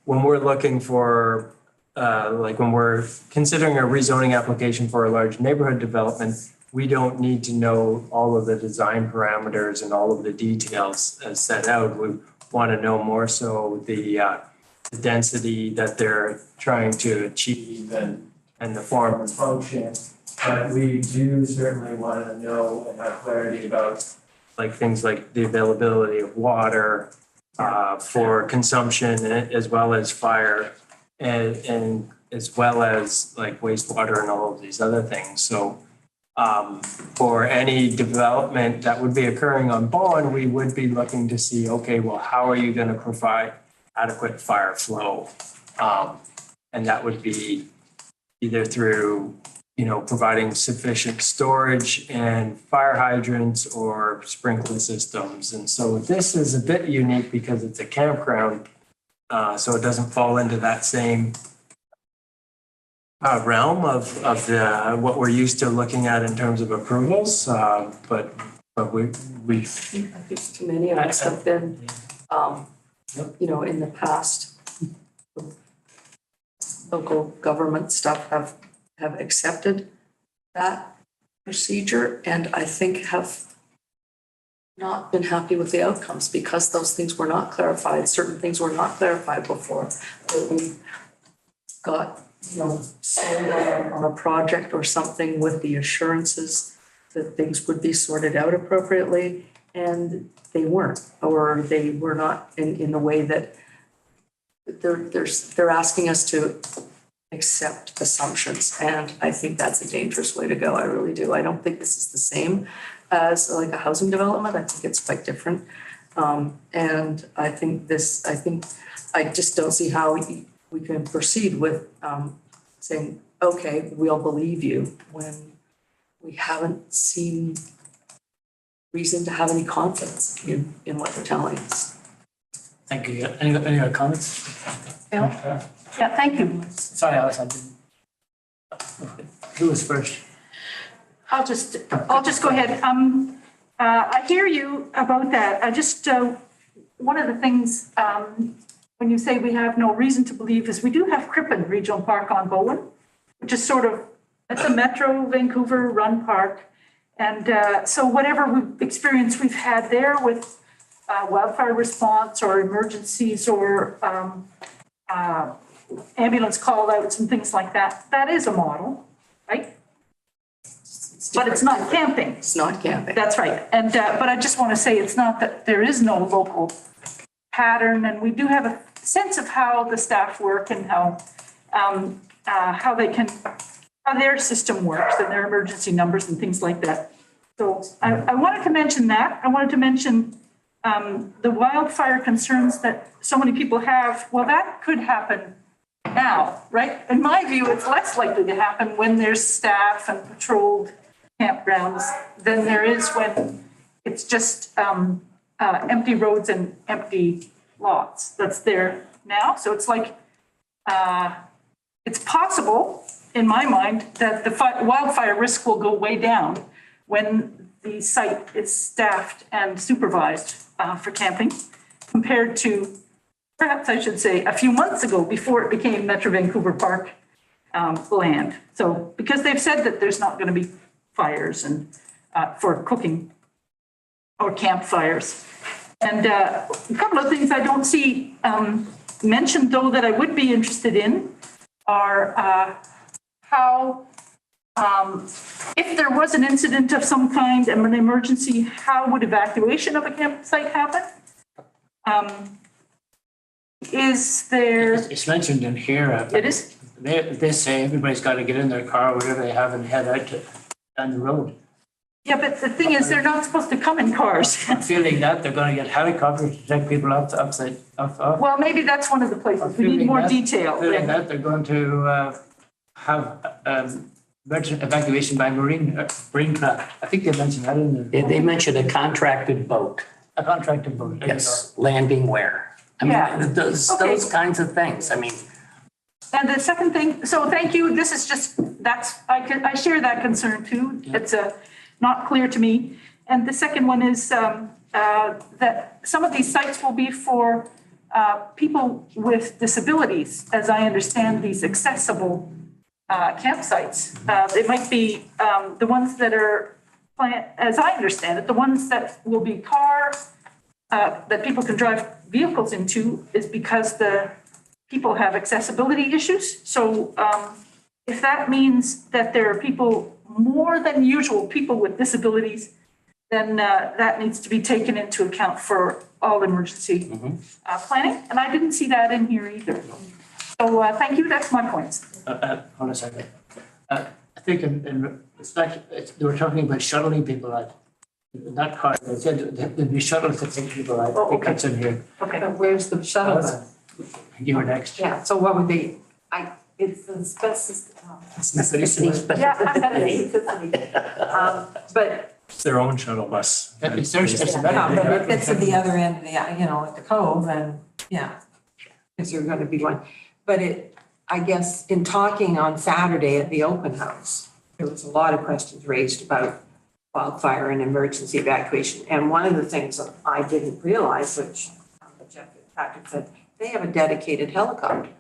we're looking for, when we're considering a rezoning application for a large neighborhood development, we don't need to know all of the design parameters and all of the details as set out. We want to know more so the density that they're trying to achieve and the form and function. But we do certainly want to know and have clarity about things like the availability of water for consumption as well as fire and as well as wastewater and all of these other things. So for any development that would be occurring on Bowen, we would be looking to see, okay, well, how are you going to provide adequate fire flow. And that would be either through, providing sufficient storage and fire hydrants or sprinkler systems. And so this is a bit unique because it's a campground, so it doesn't fall into that same realm of the what we're used to looking at in terms of approvals. But we I think too many of us have been, in the past, local government stuff have accepted that procedure, and I think have not been happy with the outcomes because those things were not clarified. Certain things were not clarified before. That we got, sold on a project or something with the assurances that things would be sorted out appropriately, and they weren't, or they were not in the way that they're asking us to accept assumptions, and I think that's a dangerous way to go. I really do. I don't think this is the same as like a housing development. I think it's quite different. And I just don't see how we can proceed with saying, okay, we'll believe you when we haven't seen reason to have any confidence in what they're telling us. Thank you. Any other comments? Bill? Yeah, thank you. Sorry, Alice, I didn't. Who was first? I'll just go ahead. I hear you about that. I just, one of the things, when you say we have no reason to believe is we do have Crippen Regional Park on Bowen, which is it's a Metro Vancouver run park. And so whatever experience we've had there with wildfire response or emergencies or ambulance call outs and things like that, that is a model, right? But it's not camping. It's not camping. That's right. And but I just want to say it's not that there is no local pattern, and we do have a sense of how the staff work and how their system works and their emergency numbers and things like that. So I wanted to mention that. I wanted to mention the wildfire concerns that so many people have. Well, that could happen now, right? In my view, it's less likely to happen when there's staff and patrolled campgrounds than there is when it's just empty roads and empty lots that's there now. So it's like, it's possible, in my mind, that the wildfire risk will go way down when the site is staffed and supervised for camping compared to, perhaps I should say, a few months ago before it became Metro Vancouver Park land. So because they've said that there's not going to be fires and for cooking or campfires. And a couple of things I don't see mentioned, though, that I would be interested in are how, if there was an incident of some kind and an emergency, how would evacuation of a campsite happen? Is there? It's mentioned in here. It is? They say everybody's got to get in their car, whatever they have, and head out down the road. Yeah, but the thing is, they're not supposed to come in cars. I'm feeling that they're going to get helicopters to take people off. Well, maybe that's one of the places. We need more detail. Feeling that they're going to have emergency evacuation by marine craft. I think they mentioned that in the. They mentioned a contracted boat. A contracted boat. There Yes, landing where? I mean, those kinds of things. I mean. And the second thing, so thank you. This is just, I share that concern too. Yeah. It's not clear to me. And the second one is that some of these sites will be for people with disabilities, as I understand these accessible campsites. They might be the ones that are, as I understand it, the ones that will be that people can drive vehicles into is because the people have accessibility issues. So if that means that there are people, more than usual people with disabilities, then that needs to be taken into account for all emergency planning. And I didn't see that in here either. So thank you, that's my points. Hold on a second. I think they were talking about shuttling people out. In that car, they said there'd be shuttles to take people out. Oh, okay. It's in here. Okay. Where's the shuttle? You were next. Yeah, so what would be, it's the Specificity. Yeah, but, It's their own shuttle bus. It's theirs, it's yeah, better. but if it's at the other end of the, at the cove, then, yeah. Is there gonna be one? But I guess in talking on Saturday at the open house, there was a lot of questions raised about wildfire and emergency evacuation. And one of the things that I didn't realize, which Jeff Patrick said, they have a dedicated helicopter.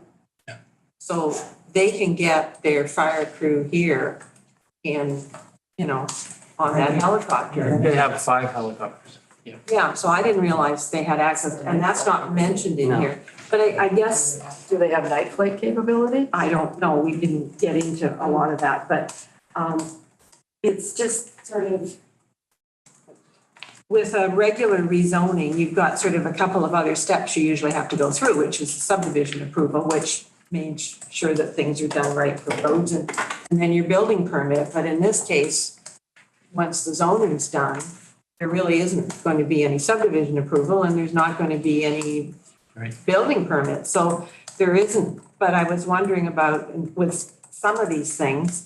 Yeah. So they can get their fire crew here and, on that helicopter. They have 5 helicopters. Yeah, so I didn't realize they had access, and that's not mentioned in here. But I guess, Do they have night flight capability? I don't know, we didn't get into a lot of that, but it's just sort of, with a regular rezoning, you've got sort of a couple of other steps you usually have to go through, which is subdivision approval, which makes sure that things are done right for roads and then your building permit. But in this case, once the zoning's done, there really isn't going to be any subdivision approval and there's not going to be any building permit. So there isn't, but I was wondering about with some of these things,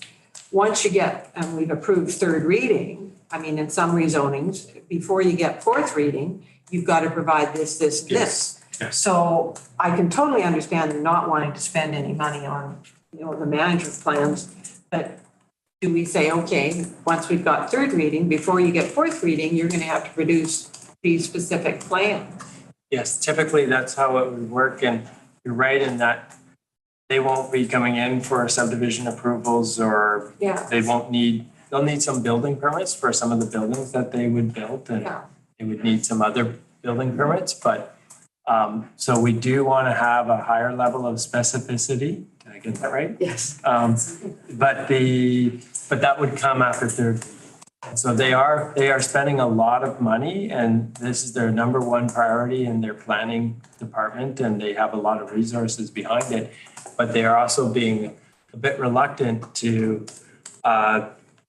once you get, and we've approved third reading, I mean, in some rezonings, before you get fourth reading, you've got to provide this, this, this. Yes. So I can totally understand them not wanting to spend any money on, the management plans, but do we say, okay, once we've got third reading, before you get fourth reading, you're going to have to produce these specific plans? Yes, typically that's how it would work, and you're right in that they won't be coming in for subdivision approvals or Yeah. they'll need some building permits for some of the buildings that they would build, and Yeah. they would need some other building permits, but so we do want to have a higher level of specificity. Did I get that right? Yes. But that would come after third. So they are spending a lot of money, and this is their number one priority in their planning department, and they have a lot of resources behind it. But they are also being a bit reluctant to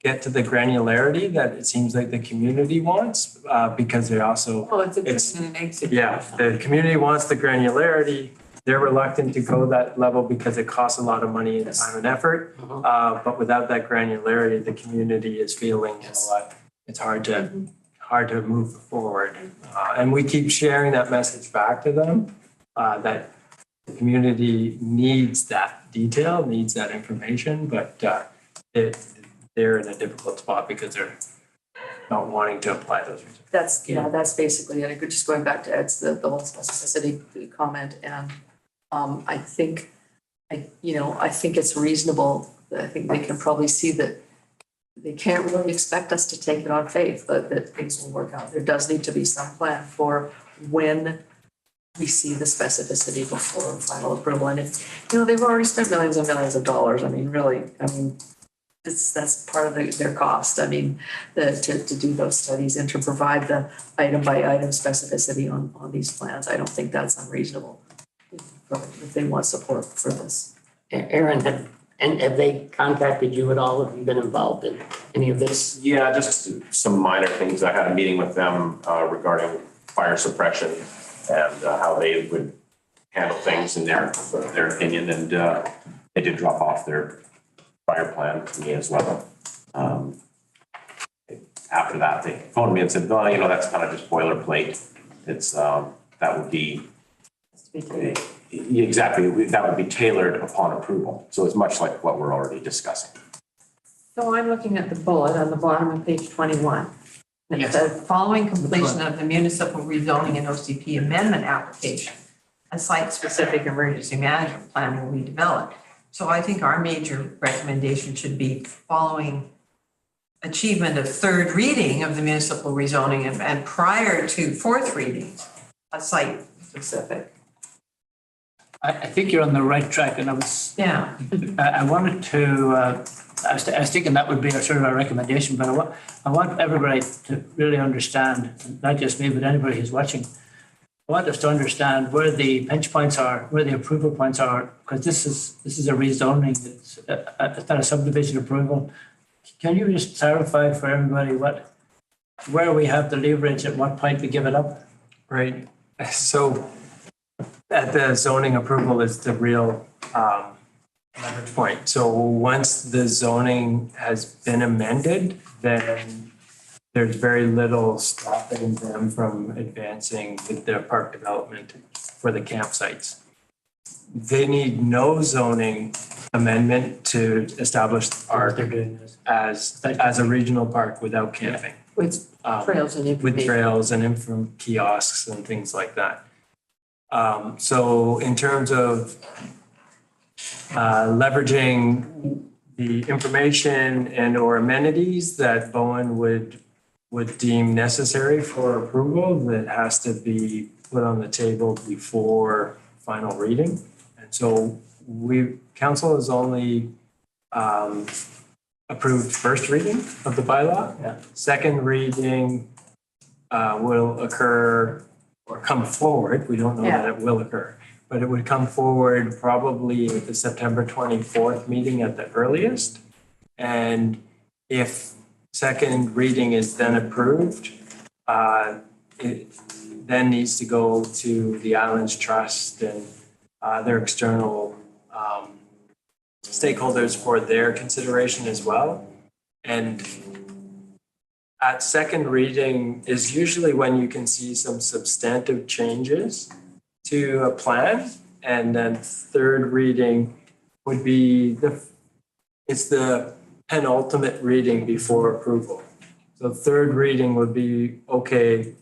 get to the granularity that it seems like the community wants, because they also. Well, it's a chicken and egg situation. Yeah, the community wants the granularity. They're reluctant to go that level because it costs a lot of money and time and effort. But without that granularity, the community is feeling, it's hard to move forward. And we keep sharing that message back to them, that the community needs that detail, needs that information, but they're in a difficult spot because they're not wanting to apply those reasons. That's basically it. Just going back to Ed's, the whole specificity comment, and I think it's reasonable. I think they can probably see that they can't really expect us to take it on faith that things will work out. There does need to be some plan for when we see the specificity before final approval. And they've already spent millions and millions of dollars. I mean, really, that's part of their cost. I mean, to do those studies and to provide the item by item specificity on these plans. I don't think that's unreasonable if they want support for this. Aaron, have they contacted you at all? Have you been involved in any of this? Yeah, just some minor things. I had a meeting with them regarding fire suppression and how they would handle things in their opinion, and they did drop off their fire plan to me as well. After that, they phoned me and said, "No, that's kind of just boilerplate. It's that would be exactly that would be tailored upon approval. So it's much like what we're already discussing." So I'm looking at the bullet on the bottom of page 21. And it says, following completion of the municipal rezoning and OCP amendment application, a site-specific emergency management plan will be developed. So I think our major recommendation should be following achievement of third reading of the municipal rezoning and prior to fourth readings, a site-specific. I think you're on the right track, and I wanted to, I was thinking that would be a sort of a recommendation, but I want everybody to really understand, not just me, but anybody who's watching. I want us to understand where the pinch points are, where the approval points are, because this is a rezoning, it's not a subdivision approval. Can you just clarify for everybody where we have the leverage, at what point we give it up? Right. So at the zoning approval is the real leverage point. So once the zoning has been amended, then there's very little stopping them from advancing with their park development for the campsites. They need no zoning amendment to establish the park They're doing this. as a regional park without camping. With trails and With information. trails and from kiosks and things like that. So in terms of leveraging the information and or amenities that Bowen would deem necessary for approval, that has to be put on the table before final reading. And so council has only approved first reading of the bylaw. Yeah. Second reading will occur or come forward. We don't know that it will occur, but it would come forward probably at the September 24th meeting at the earliest. And if second reading is then approved, it then needs to go to the Islands Trust and their external stakeholders for their consideration as well. And at second reading is usually when you can see some substantive changes to a plan. And then third reading would be it's the penultimate reading before approval. So third reading would be, okay,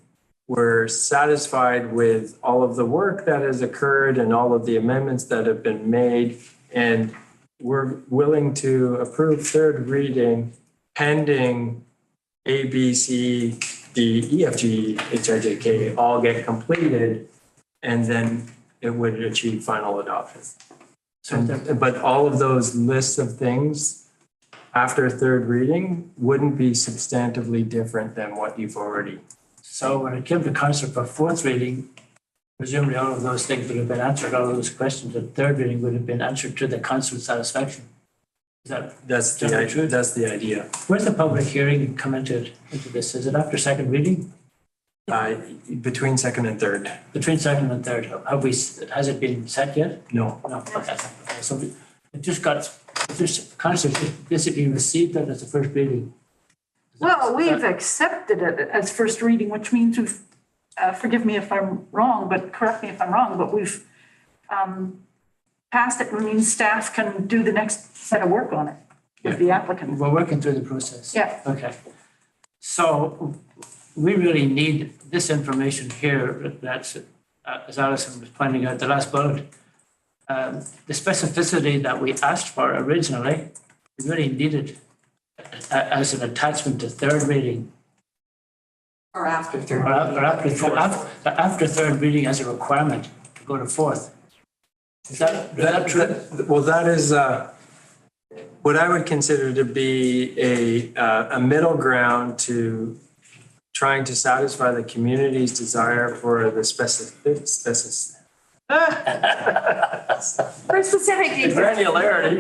we're satisfied with all of the work that has occurred and all of the amendments that have been made, and we're willing to approve third reading pending A, B, C, D, E, F, G, H, I, J, K all get completed, and then it would achieve final adoption. But all of those lists of things after third reading wouldn't be substantively different than what you've already. So when it came to council for fourth reading, presumably all of those things would have been answered, all of those questions at third reading would have been answered to the council's satisfaction. Is that, That's the idea. where's the public hearing come into this? Is it after second reading? Between second and third, Between second and third? Has it been set yet? no. No, okay. So council just basically received that as a first reading. Well, we've accepted it as first reading, which means we've, forgive me if I'm wrong, but correct me if I'm wrong, but we've passed it, which means staff can do the next set of work on it with the applicant. We're working through the process. Yeah. Okay. So we really need this information here that's, as Alison was pointing out, the last bullet. The specificity that we asked for originally, we really needed as an attachment to third reading. Or after third. Or after third reading as a requirement to go to fourth. Is that true? Well, that is what I would consider to be a middle ground to trying to satisfy the community's desire for the specific For specific details. granularity.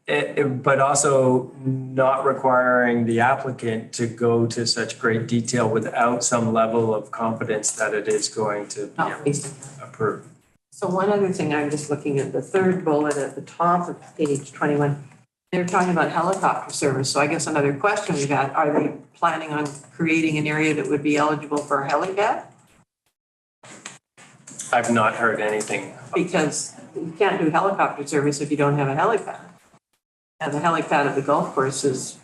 And but also not requiring the applicant to go to such great detail without some level of confidence that it is going to Not be wasting time. approved. So one other thing, I'm just looking at the third bullet at the top of page 21. They're talking about helicopter service. So I guess another question we got, are they planning on creating an area that would be eligible for a helipad? I've not heard anything. Because you can't do helicopter service if you don't have a helipad. And the helipad at the golf course is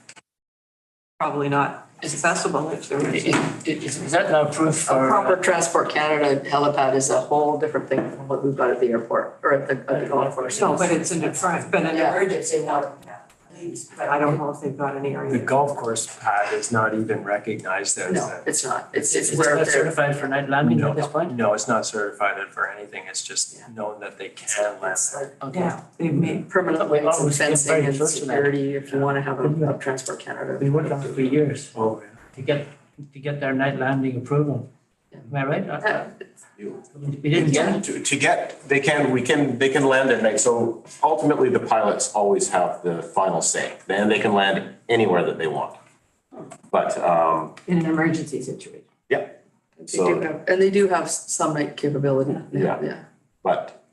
probably not accessible if there is. Is that now approved A for? proper Transport Canada helipad is a whole different thing from what we've got at the airport or at the golf course. No, but it's an Yeah. emergency one. But I don't know if they've got any The area. golf course pad is not even recognized as No, a. it's not. It's It's where not they're, certified for night landing at this point? No, it's not certified for anything. It's just known that they can land. it's like Okay. Yeah, they've made, permanent We lights and always get fencing very and close to that. security if you want to have a Transport Canada. We worked on it for years Oh, to get their night landing approval. Am I right? We didn't get it. They can land at night. So ultimately, the pilots always have the final say. Then they can land anywhere that they want. But, In an emergency situation. And they do have some night capability. Yeah. Yeah. but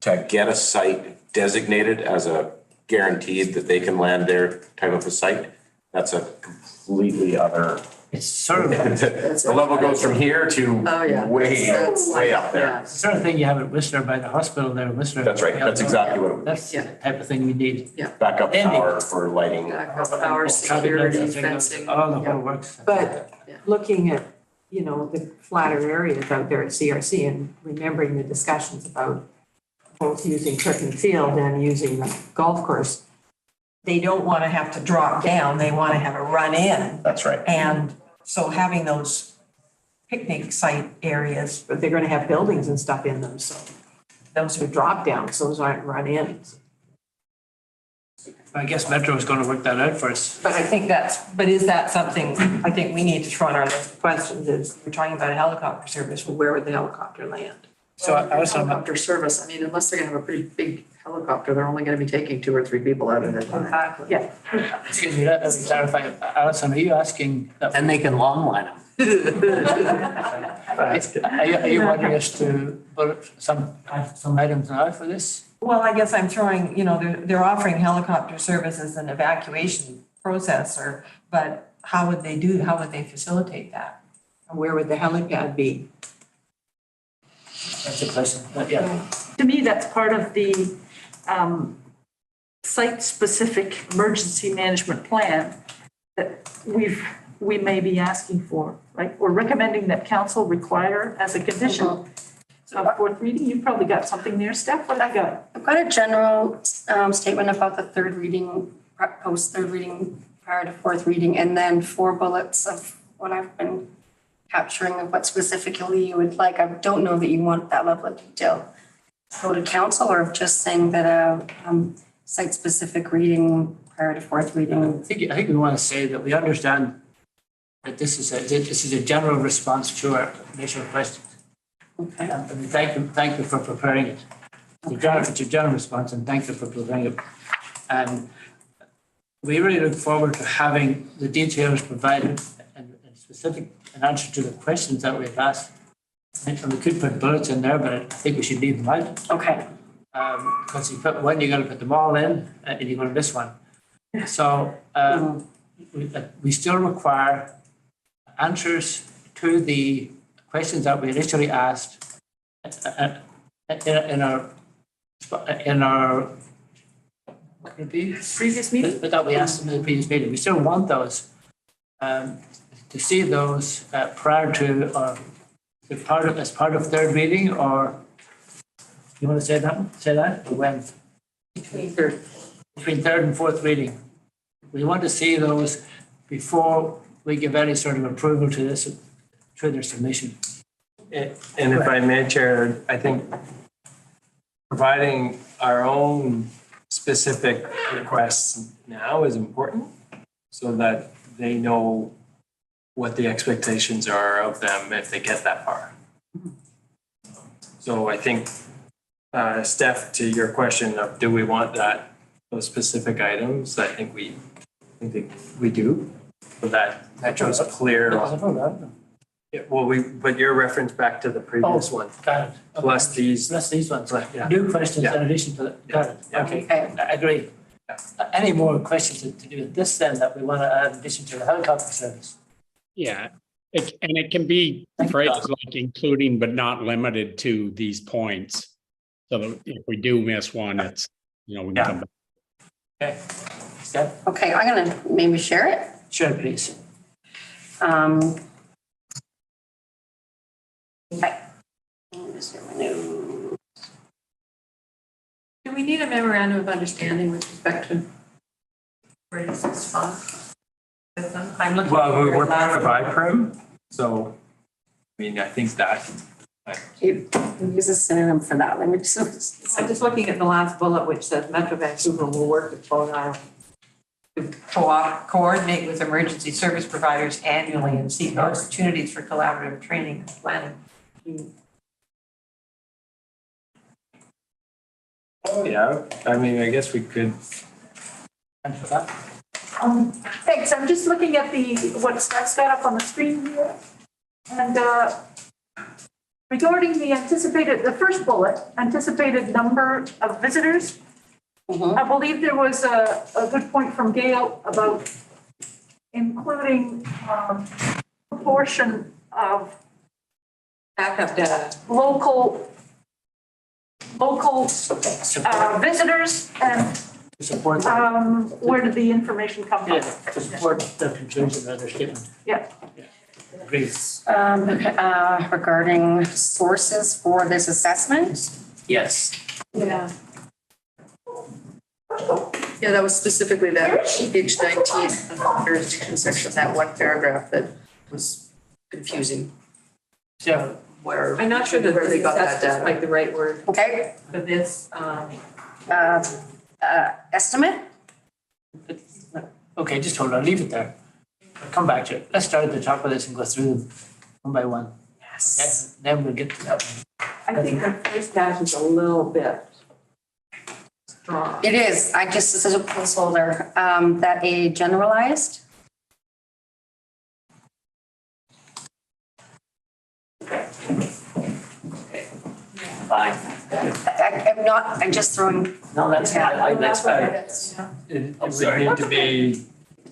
to get a site designated as a guaranteed that they can land there type of a site, that's a completely other. It's sort of, The level goes from here to Oh, yeah. way, That's way like- up there. yeah. it's the sort of thing you have at Whistler by the hospital there in Whistler. That's right. That's exactly what it was. That's the Yeah. type of thing we need. Backup power for lighting. Backup power, security, fencing. All the Yeah. whole works. But looking at, you know, the flatter areas out there at CRC and remembering the discussions about both using track and field and using the golf course, they don't want to have to drop down, they want to have a run in. That's right. And so having those picnic site areas, but they're gonna have buildings and stuff in them, so those are drop downs, those aren't run ins. I guess Metro is gonna work that out for us. But I think but is that something, I think we need to throw on our list of questions is, we're talking about a helicopter service, well, where would the helicopter land? So I was on Helicopter service, I mean, unless they're gonna have a pretty big helicopter, they're only gonna be taking 2 or 3 people out at a time. Exactly. Yeah. excuse me, let me clarify. Alison, are you asking? Then they can long line them. Are you wanting us to bullet some items now for this? Well, I guess I'm throwing, you know, they're offering helicopter services and evacuation process, but how would they facilitate that? And where would the helipad be? That's a question, yeah. To me, that's part of the site-specific emergency management plan that we may be asking for, right? We're recommending that council require as a condition of fourth reading. You've probably got something there, Steph, what have you got? I've got a general statement about the third reading, post third reading prior to fourth reading, and then 4 bullets of what I've been capturing of what specifically you would like. I don't know that you want that level of detail go to council, or just saying that a site-specific reading prior to fourth reading. I think we want to say that we understand that this is a general response to our initial questions. Okay. And we thank you for preparing it. It's a general response, and thank you for preparing it. And we really look forward to having the details provided and specific an answer to the questions that we've asked. And we could put bullets in there, but I think we should leave them out. Okay. Because you put one, you're gonna put them all in, and you're gonna miss one. So, we still require answers to the questions that we initially asked in our what would it be? Previous meeting? But that we asked them in the previous meeting. We still want those, to see those prior to, or as part of third reading, or you want to say that, or when? Between third and fourth reading. We want to see those before we give any sort of approval to this, to their submission. And if I may, Chair, I think providing our own specific requests now is important so that they know what the expectations are of them if they get that far. So I think, Steph, to your question of do we want those specific items, I think we do. So that shows a clear. Yeah, well, but your reference back to the previous one. Got it. Okay. Plus these ones. Yeah. New questions Yeah. in addition to that. Got it. Yeah. Okay, Okay. I agree. Any more questions to do with this then that we want to add in addition to the helicopter service? Yeah, and it can be phrased like including but not limited to these points. So that if we do miss one, it's, we can come back. Okay. Steph? Okay, I'm gonna maybe share it. Sure, please. Okay. Let me just get my new- Do we need a memorandum of understanding with respect to raise this fund? With them? I'm looking. Well, for we're that. part of IPRIM, so, I mean, I think that. Use a synonym for that. Let me just. I'm just looking at the last bullet, which says Metro Vancouver will work with Long Island to coordinate with emergency service providers annually and seek opportunities for collaborative training and planning. Oh, yeah, I mean, I guess we could. And for that? Thanks, I'm just looking at what's got up on the screen here. And regarding the first bullet, anticipated number of visitors, I believe there was a good point from Gail about including proportion of Backup data. local visitors and Support, where did the information come yeah, from? to support the conclusion of their statement. Yeah. Agreed. Regarding sources for this assessment, Yes. Yeah. Yeah, that was specifically that page 19 of the jurisdiction section, that one paragraph that was confusing. So, Where, I'm not sure that where they got that assessment is data. like the right word okay, for this. estimate? okay, just hold on, leave it there. I'll come back to it. Let's start at the top of this and go through them one by one. Yes. Okay, then we'll get to that one. I think the first dash is a little bit strong. It is, I just, this is a placeholder, that a generalized. Fine. I'm not, I'm just throwing, No, that's fine. That's fine. Yeah. It would sorry. need to be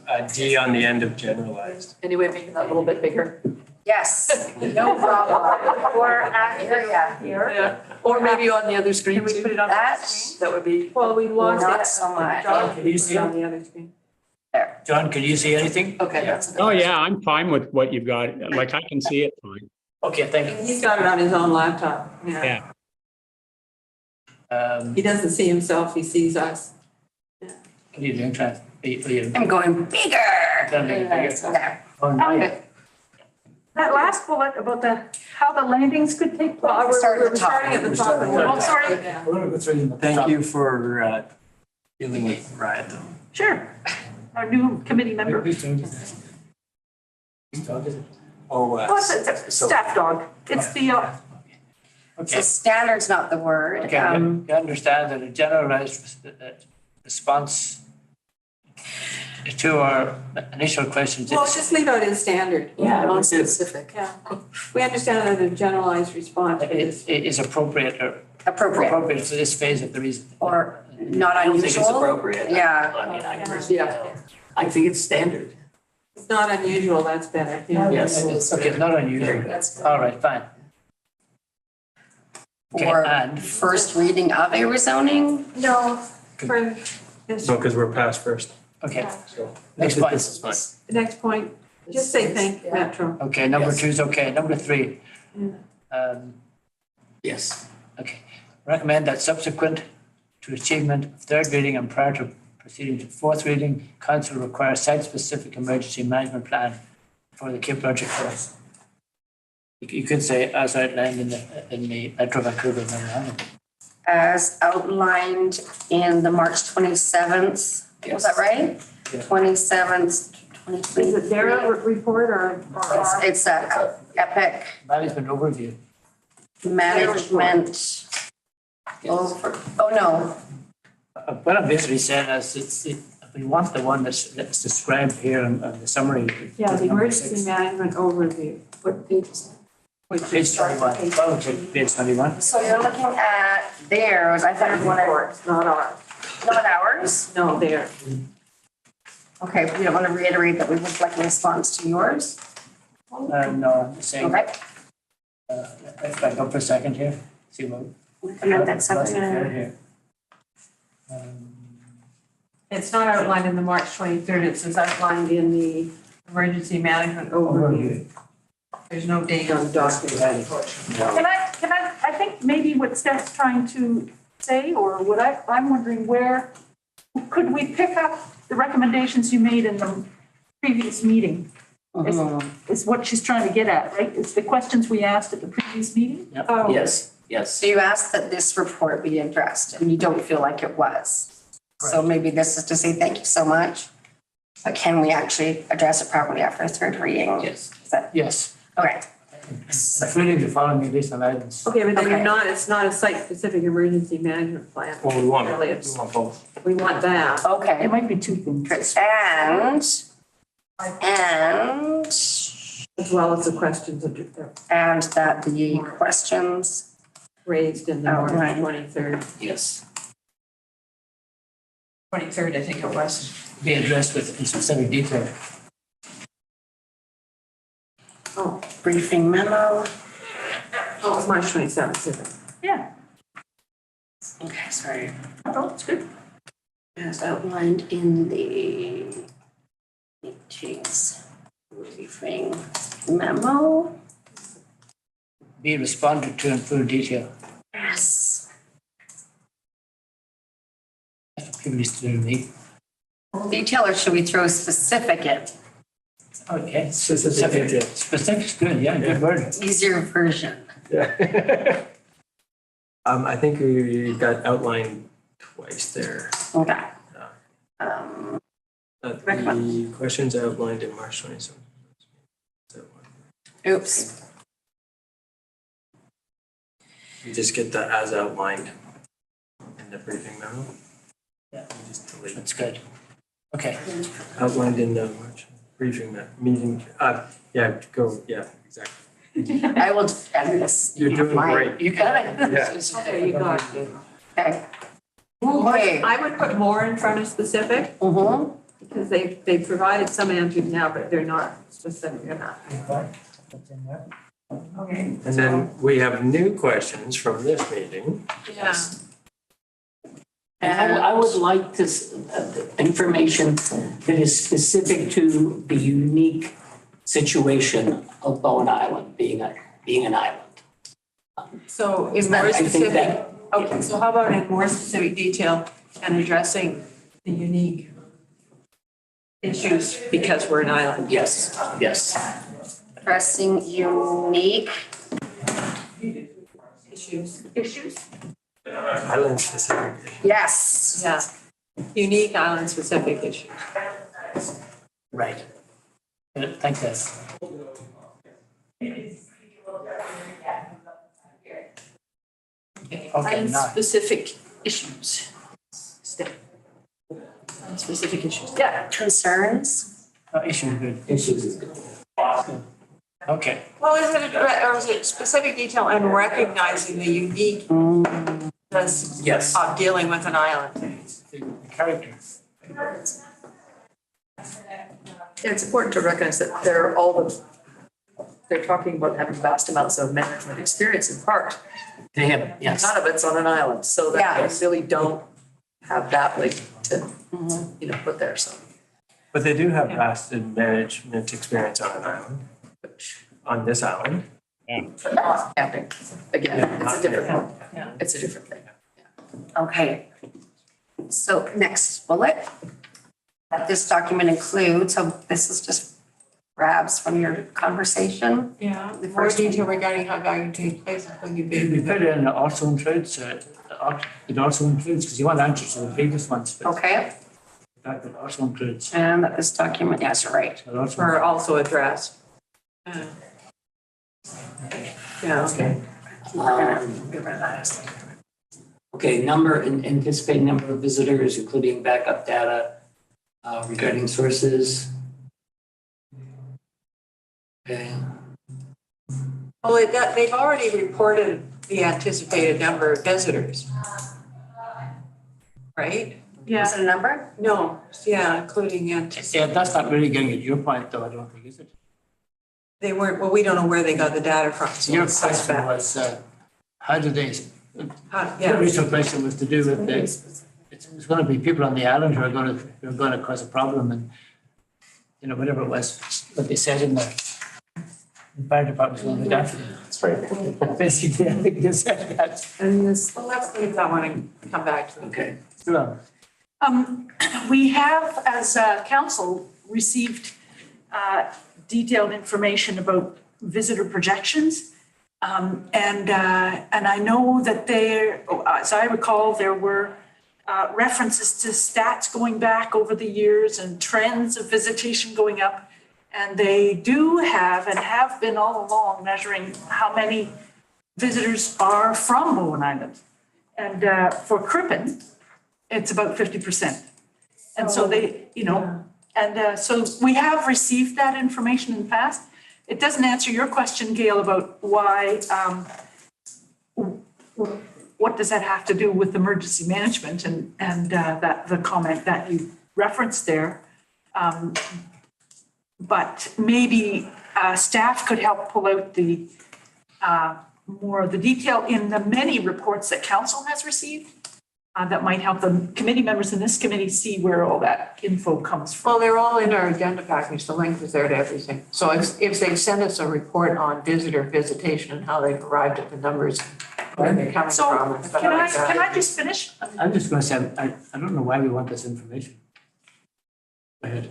a D on the end of generalized. Anyway, making that a little bit bigger. yes, no problem. Or area here. Yeah, or maybe on the other screen Can we too. put it on the That, screen? That would be, Well, we lost not it. so much. John, Can you see put it on it? the other screen. John, can you see anything? okay, that's. Oh, yeah, I'm fine with what you've got. Like, I can see it fine. Okay, thank you. He's got it on his own laptop. Yeah. Yeah. He doesn't see himself, he sees us. What are you doing, Trent? Are you- I'm going bigger. Gonna make it bigger. There. Oh, nice. Okay. That last bullet about how the landings could take Well, place. we're starting at the top. of the Oh, sorry. Yeah. We're gonna go through them. Thank you for dealing with Riot though. Sure. Our new committee member. Whose dog is that? Whose dog is it? Oh, Oh, it's a staff dog. It's the, So Okay, standard's not the word. okay, you understand that a generalized response to our initial questions Well, is, just leave out in standard. Yeah, non-specific. Yeah. We understand that a generalized response is. is appropriate or Appropriate appropriate for this phase of the reason. or not I don't think unusual. it's appropriate. Yeah. I mean, I Yeah. I think it's standard. It's not unusual, that's better. Yeah. Yes. Okay, it's not unusual. All right, fine. Okay, Or and first reading of a rezoning. No, for this, No, because we're past first. okay, next point. This is fine. the next point, just say thank you, Metro. Okay, number Yes. two is okay. Number three. Yes. Okay, recommend that subsequent to achievement of third reading and prior to proceeding to fourth reading, council requires site-specific emergency management plan for the Cape project first. You could say as outlined in the Metro Vancouver memorandum. As outlined in the March 27th, was that right? Yeah. 27th, 2023. is it their report or our? It's a EPEC Management overview. management over, oh no, What I'm basically saying is we want the one that's described here in the summary. Yeah, the Number emergency six. management overview. What page is that? Page 21. Oh, okay, page 21. so you're looking at theirs, I thought you wanted, Reports, not ours. not ours? No, there. Okay, we don't want to reiterate that we would like a response to yours, No, I'm just saying, okay? let's back up for a second here, see what. Recommend that what's fair subsequent. here. It's not outlined in the March 23rd, it says outlined in the emergency management overview. There's no date on the document. I think maybe what Steph's trying to say, or what I'm wondering where, could we pick up the recommendations you made in the previous meeting? Is what she's trying to get at, right? It's the questions we asked at the previous meeting? Oh, Yes, yes. So you asked that this report be addressed and you don't feel like it was. So maybe this is to say thank you so much, but can we actually address it properly after a third reading? Yes. Is that, Yes, okay, including the following additional items. Okay, but then Okay. it's not a site-specific emergency management plan. Well, we want Really, it's- both. We want that. Okay. It might be two things. And As well as the questions that and that the questions, raised in the March Outline. 23rd. Yes. 23rd, I think it was. Be addressed with in specific detail. briefing memo. Oh, it's March 27th, isn't it? Yeah. Okay, sorry. Oh, it's good. As outlined in the meetings briefing memo. Be responded to in full detail. Yes. That's what people used to do to me. Detail, or should we throw specific in? Okay, specific. Specific's good, yeah, good word. Easier version. I think we got outlined twice there. Okay. The questions outlined in March 27th. Oops. You just get the as outlined in the briefing memo. Yeah. You just delete That's good. Okay. outlined in the March briefing meeting. Yeah, exactly. I will edit this. You're doing Mine. great. You got it? Yeah. Okay, you got it. Okay. Okay. I would put more in front of specific Mm-hmm. because they provided some answers now, but they're not specific enough. Okay. And then we have new questions from this meeting. Yeah. And I would like this information that is specific to the unique situation of Bowen Island being an island. So in more I think specific, that- okay, so how about in more specific detail and addressing the unique issues because we're an island? Yes, yes. Addressing unique. Issues? Island specific. Yes. Yeah. Unique island specific issues. Right. Thank you. Okay, Island now, specific issues. Island specific issues. Yeah. Concerns. issue good. Issues is good. Okay. Well, is it specific detail and recognizing the unique Yes. of dealing with an island? The character. It's important to recognize that they're talking about having vast amounts of management experience in part. They have, yes. None of it's on an island, so that Yeah. they really don't have that like to, put there, so. But they do have vast management experience on an island, on this island. But not camping, again, it's a different, Yeah. it's a different thing. Okay. So next bullet. That this document includes, so this is just grabs from your conversation. Yeah, The more first one. detail regarding how value takes place when you We bid. put in also includes, it also includes, because you want answers to the previous ones, but Okay. that also includes. And that this document, yes, you're right. It also- Or also address. Yeah. Yeah, okay. We're gonna get rid of that. Okay, anticipated number of visitors, including backup data regarding sources. Okay, Well, they've already reported the anticipated number of visitors. Right? Is it a number? No, yeah, including Yeah, that's not really getting at your point, though, I don't think, is it? they weren't, well, we don't know where they got the data from. so Your it's question suspect. was, how do they, How- the Yeah, original question was to do with the, it's going to be people on the island who are going to cause a problem and, whatever it was, what they said in the fire department's going to look after them. That's right. Basically, I think they said that. and this, well, let's leave that one and come back to it. okay. Well, We have, as a council, received detailed information about visitor projections. And I know that there, as I recall, there were references to stats going back over the years and trends of visitation going up. And they do have and have been all along measuring how many visitors are from Bowen Island. And for Crippen, it's about 50%. And so they, you know, and so we have received that information in the past. It doesn't answer your question, Gail, about why, what does that have to do with emergency management and that the comment that you referenced there. But maybe staff could help pull out the more of the detail in the many reports that council has received. That might help the committee members in this committee see where all that info comes from. Well, they're all in our agenda package, the link is there to everything. So if they send us a report on visitor visitation and how they've arrived at the numbers, where they're coming So from and stuff can like that. can I just finish? I'm just gonna say, I don't know why we want this information. Go ahead.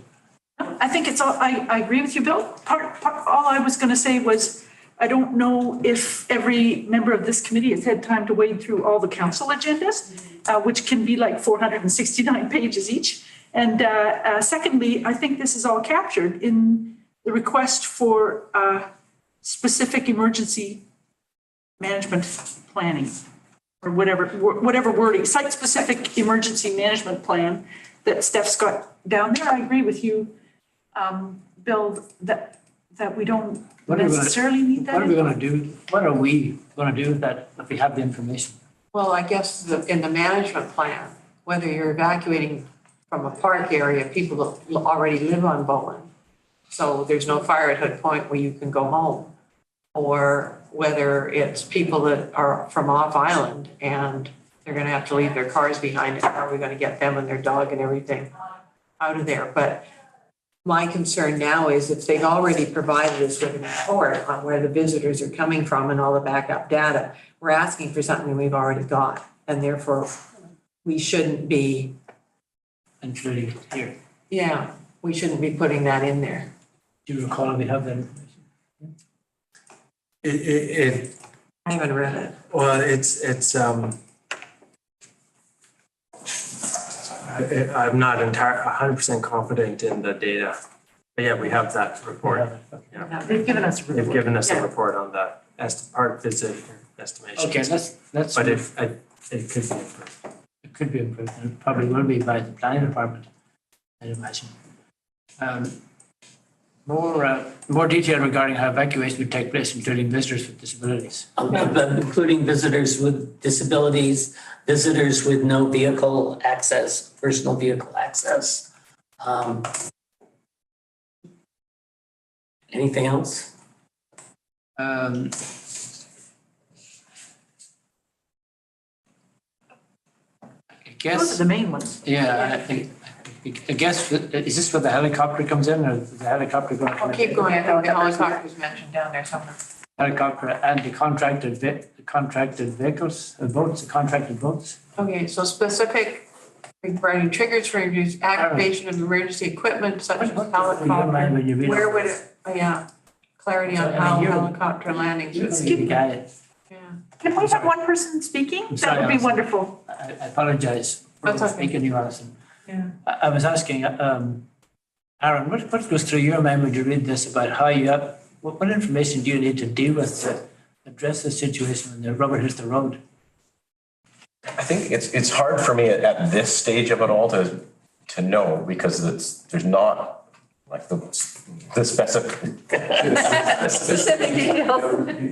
I think it's all, I agree with you, Bill. All I was gonna say was, I don't know if every member of this committee has had time to wade through all the council agendas, which can be like 469 pages each. And secondly, I think this is all captured in the request for specific emergency management planning, or whatever wording, site-specific emergency management plan that Steph's got down there. I agree with you, Bill, that we don't necessarily need that. What are we gonna do, what are we gonna do with that if we have the information? Well, I guess in the management plan, whether you're evacuating from a park area, people that already live on Bowen, so there's no fire at Hood Point where you can go home, or whether it's people that are from off island and they're gonna have to leave their cars behind, and how are we gonna get them and their dog and everything out of there? But my concern now is if they've already provided us with an report on where the visitors are coming from and all the backup data, we're asking for something we've already got, and therefore we shouldn't be, Including it here. we shouldn't be putting that in there. Do you recall we have that information? I haven't read it. Well, I'm not 100% confident in the data. But yeah, we have that report. Yeah. They've given us a report. They've given us a report on the park visit estimation. Okay, let's. But it could be improved. It could be improved, and it probably will be by the planning department, I'd imagine. More detail regarding how evacuation would take place, including visitors with disabilities. Including visitors with disabilities, visitors with no vehicle access, personal vehicle access. Anything else? I Those are guess, the main ones. yeah, I guess, is this where the helicopter comes in, or is the helicopter going to come in? Keep going, I think the helicopter's mentioned down there somewhere. Helicopter and the contracted vehicles, boats, the contracted boats? Okay, so specific regarding triggers for activation of emergency equipment such as You don't mind helicopter. when you read Where all would this? it, clarity on So, I how mean, you're- helicopter landings You're would the be. guy. Yeah. Can we have one person speaking? I'm That sorry, would be Alison. wonderful. I apologize for That's okay. speaking to you, Alison. Yeah. I was asking, Aaron, what goes through your mind when you read this about how what information do you need to deal with to address the situation when the rubber hits the road? I think it's hard for me at this stage of it all to know, because there's not like the specific. Specific details.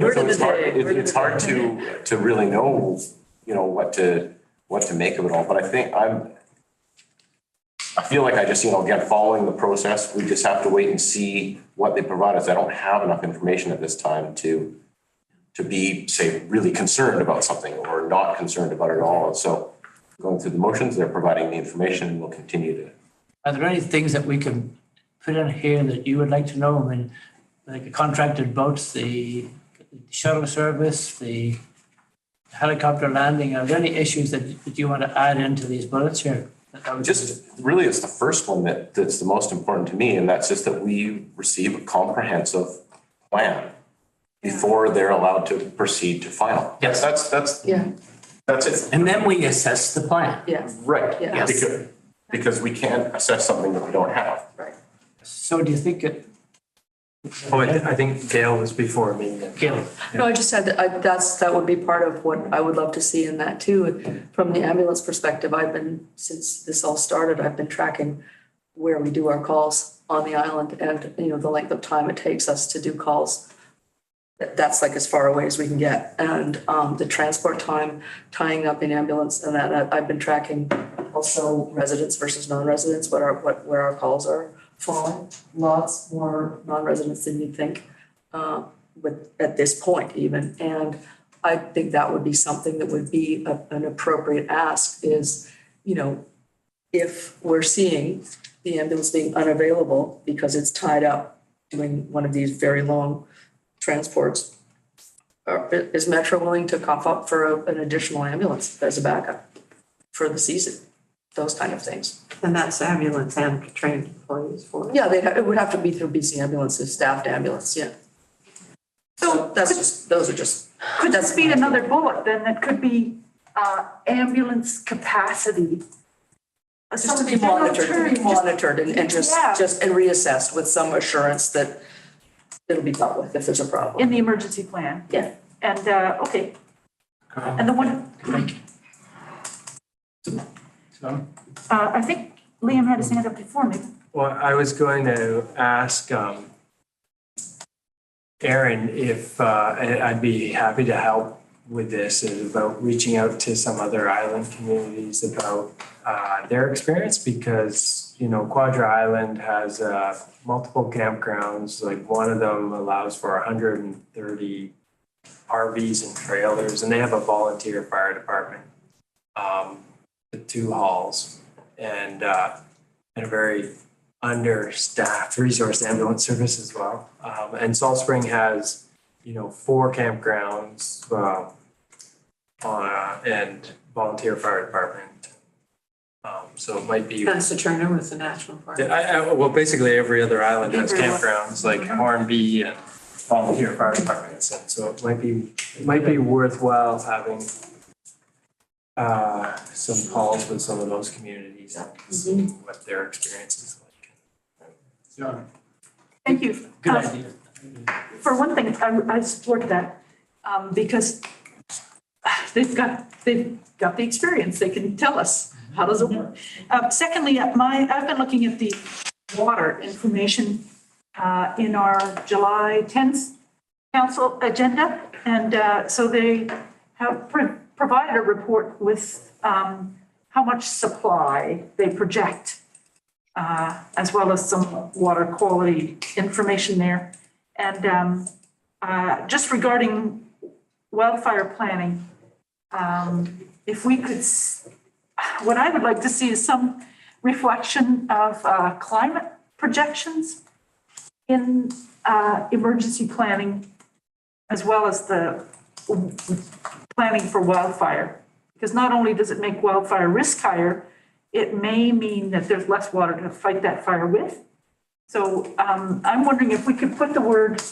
Word of the day. It's hard to really know, what to make of it all, but I feel like I just, again, following the process, we just have to wait and see what they provide us. I don't have enough information at this time to be, say, really concerned about something or not concerned about it at all. So going through the motions, they're providing the information, and we'll continue to. Are there any things that we can put in here that you would like to know? I mean, like the contracted boats, the shuttle service, the helicopter landing, are there any issues that you want to add into these bullets here? Just really, it's the first one that's the most important to me, and that's just that we receive a comprehensive plan before they're allowed to proceed to final. Yes. That's it. And then we assess the plan. Yeah. Right. Yes. Because we can't assess something that we don't have. So do you think Oh, I think Gail was before me. Gail. No, I just said that that would be part of what I would love to see in that too. From the ambulance perspective, since this all started, I've been tracking where we do our calls on the island and, the length of time it takes us to do calls. That's like as far away as we can get. And the transport time, tying up in ambulance, and that I've been tracking also residents versus non-residents, where our calls are falling. Lots more non-residents than you'd think, at this point even. And I think that would be something that would be an appropriate ask is, if we're seeing the ambulance being unavailable because it's tied up doing one of these very long transports, is Metro willing to cough up for an additional ambulance as a backup for the season? Those kind of things. And that's ambulance and trained employees for. Yeah, it would have to be through BC ambulances, staffed ambulance, yeah. So those are just. Could this be another bullet then that could be ambulance capacity? Just to be monitored and just and reassessed with some assurance that it'll be dealt with if there's a problem. In the emergency plan? Yeah. And, okay. And the one, I think Liam had his hand up before me. Well, I was going to ask Aaron if I'd be happy to help with this, is about reaching out to some other island communities about their experience, because, Quadra Island has multiple campgrounds. Like one of them allows for 130 RVs and trailers, and they have a volunteer fire department, the 2 halls, and a very understaffed resource ambulance service as well. And Salt Spring has, 4 campgrounds and volunteer fire department. So it might be. That's the Turner with the national park. Well, basically every other island has campgrounds like Hornby and volunteer fire departments, and so it might be worthwhile having some calls with some of those communities and see what their experience is like. Thank you. Good idea. For one thing, I support that because they've got the experience. They can tell us how does it work. Secondly, I've been looking at the water information in our July 10th council agenda, and so they have provided a report with how much supply they project, as well as some water quality information there. And just regarding wildfire planning, if we could, what I would like to see is some reflection of climate projections in emergency planning, as well as the planning for wildfire. Because not only does it make wildfire risk higher, it may mean that there's less water to fight that fire with. So I'm wondering if we could put the word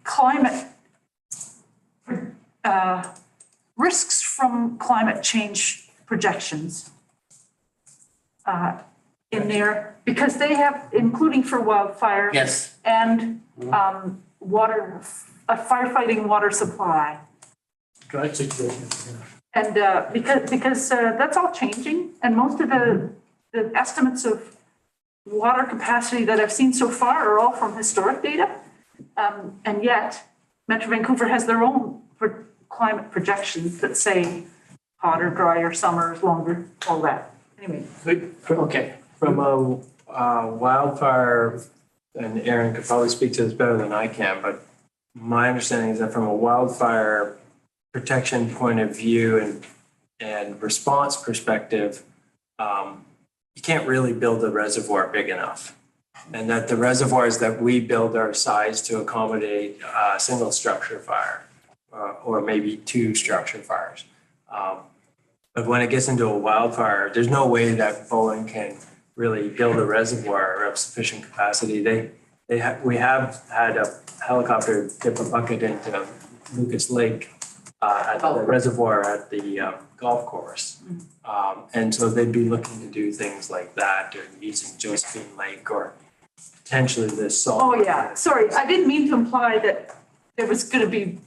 climate, risks from climate change projections in there, because they have, including for wildfire. Yes. And water, firefighting water supply. Dry situation. And because that's all changing, and most of the estimates of water capacity that I've seen so far are all from historic data. And yet Metro Vancouver has their own climate projections that say hotter, drier summers, longer, all that. Anyway. Okay, from a wildfire, and Aaron could probably speak to this better than I can, but my understanding is that from a wildfire protection point of view and response perspective, you can't really build a reservoir big enough. And that the reservoirs that we build are sized to accommodate a single structure fire, or maybe 2 structure fires. But when it gets into a wildfire, there's no way that Bowen can really build a reservoir of sufficient capacity. We have had a helicopter dip a bucket into Lucas Lake at the reservoir at the golf course. And so they'd be looking to do things like that, or using Josephine Lake, or potentially this salt. Oh, yeah, sorry, I didn't mean to imply that there was gonna be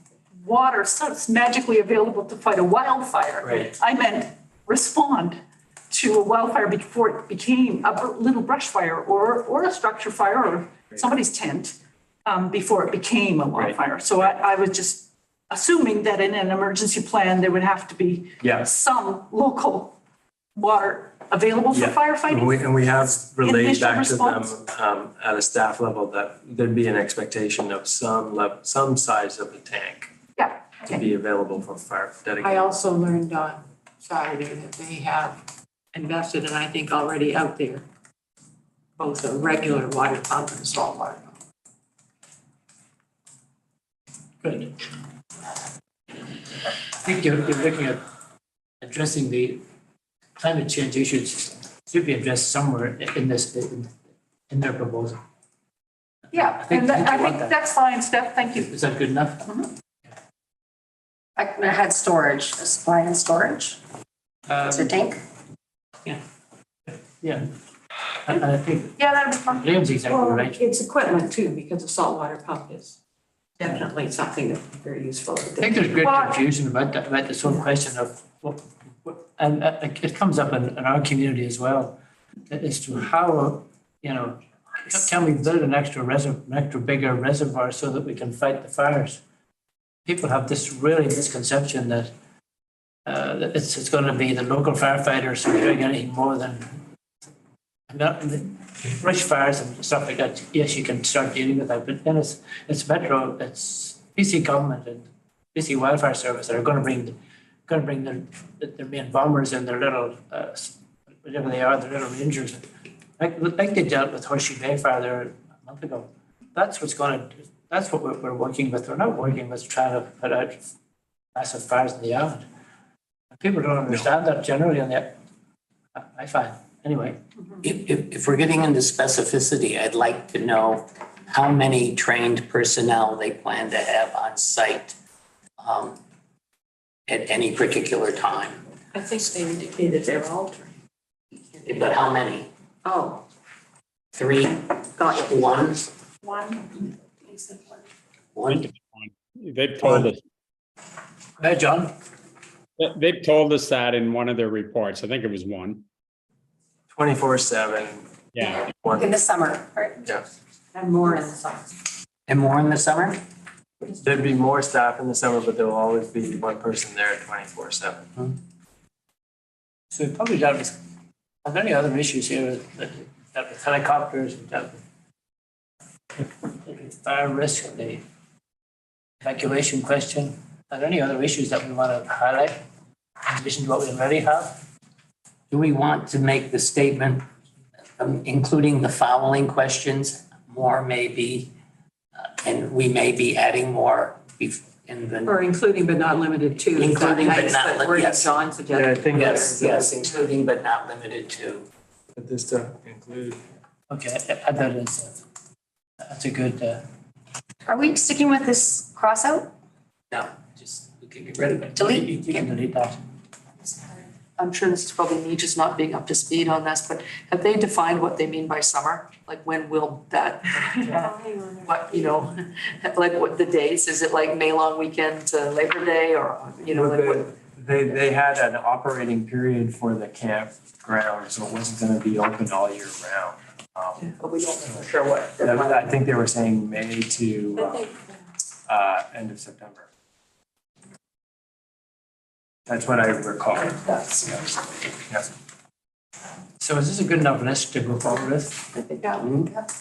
water magically available to fight a wildfire. Right. I meant respond to a wildfire before it became a little brush fire or a structure fire or somebody's tent, before it became a wildfire. So I was just assuming that in an emergency plan, there would have to be Yeah. some local water available for Yeah. firefighting. And we have relayed Initial back to them response. at a staff level that there'd be an expectation of some size of the tank Yeah, to okay. be available for fire I dedicated. also learned on Saturday that they have invested, and I think already out there, both a regular water pump and a salt water pump. Good. I think you're looking at addressing the climate change issues should be addressed somewhere in this, in their proposal. Yeah, I think- and I think I you want think that. that's fine, Steph, thank you. Is that good enough? I had storage, supply and storage. It's a tank. Yeah. And I think Yeah, that'd be fine. Liam's exactly Well, right. it's equipment too, because a saltwater pump is definitely something that's very useful. I think there's great confusion about that, about this whole question of and it comes up in our community as well, as to how, can we build an extra bigger reservoir so that we can fight the fires? People have this really misconception that that it's gonna be the local firefighters who are doing anything more than not the brush fires and stuff like that. Yes, you can start dealing with that, but then it's BC government and BC Wildfire Service that are gonna bring their main bombers and their little whatever they are, their little rangers. Like they dealt with Horseshoe Bay Fire there a month ago. That's what we're working with. We're not working with trying to put out massive fires in the island. People don't understand that generally, I find, anyway. If we're getting into specificity, I'd like to know how many trained personnel they plan to have on site at any particular time. I think they indicated they're all trained. But how many? Oh, 3, got you. 1? One. One? They've told us, Hey, John? they've told us that in one of their reports. I think it was one. 24/7. Yeah. In the summer, right? Yeah. And more in the summer. And more in the summer? There'd be more staff in the summer, but there'll always be one person there 24/7. So we probably dealt with, are there any other issues here with helicopters, and dealt with fire risk, the evacuation question? Are there any other issues that we want to highlight in addition to what we already have? Do we want to make the statement, including the following questions, more may be, and we may be adding more in the, Or including but not limited to. Including but That's not the word yes. John Yeah, suggested. I think yes, including but not limited to. Put this to include. Okay, add that in. That's a good, Are we sticking with this cross out? No, just, we can get rid of it. Delete? you can delete that. I'm sure this is probably me just not being up to speed on this, but have they defined what they mean by summer? Like when will that, what, like what the days? Is it like May long weekend to Labor Day or, like what? They had an operating period for the campground, so it wasn't gonna be open all year round. But we don't know for sure what. I think they were saying May to end of September. That's what I recall. Yeah. So is this a good enough list to go forward with? I think,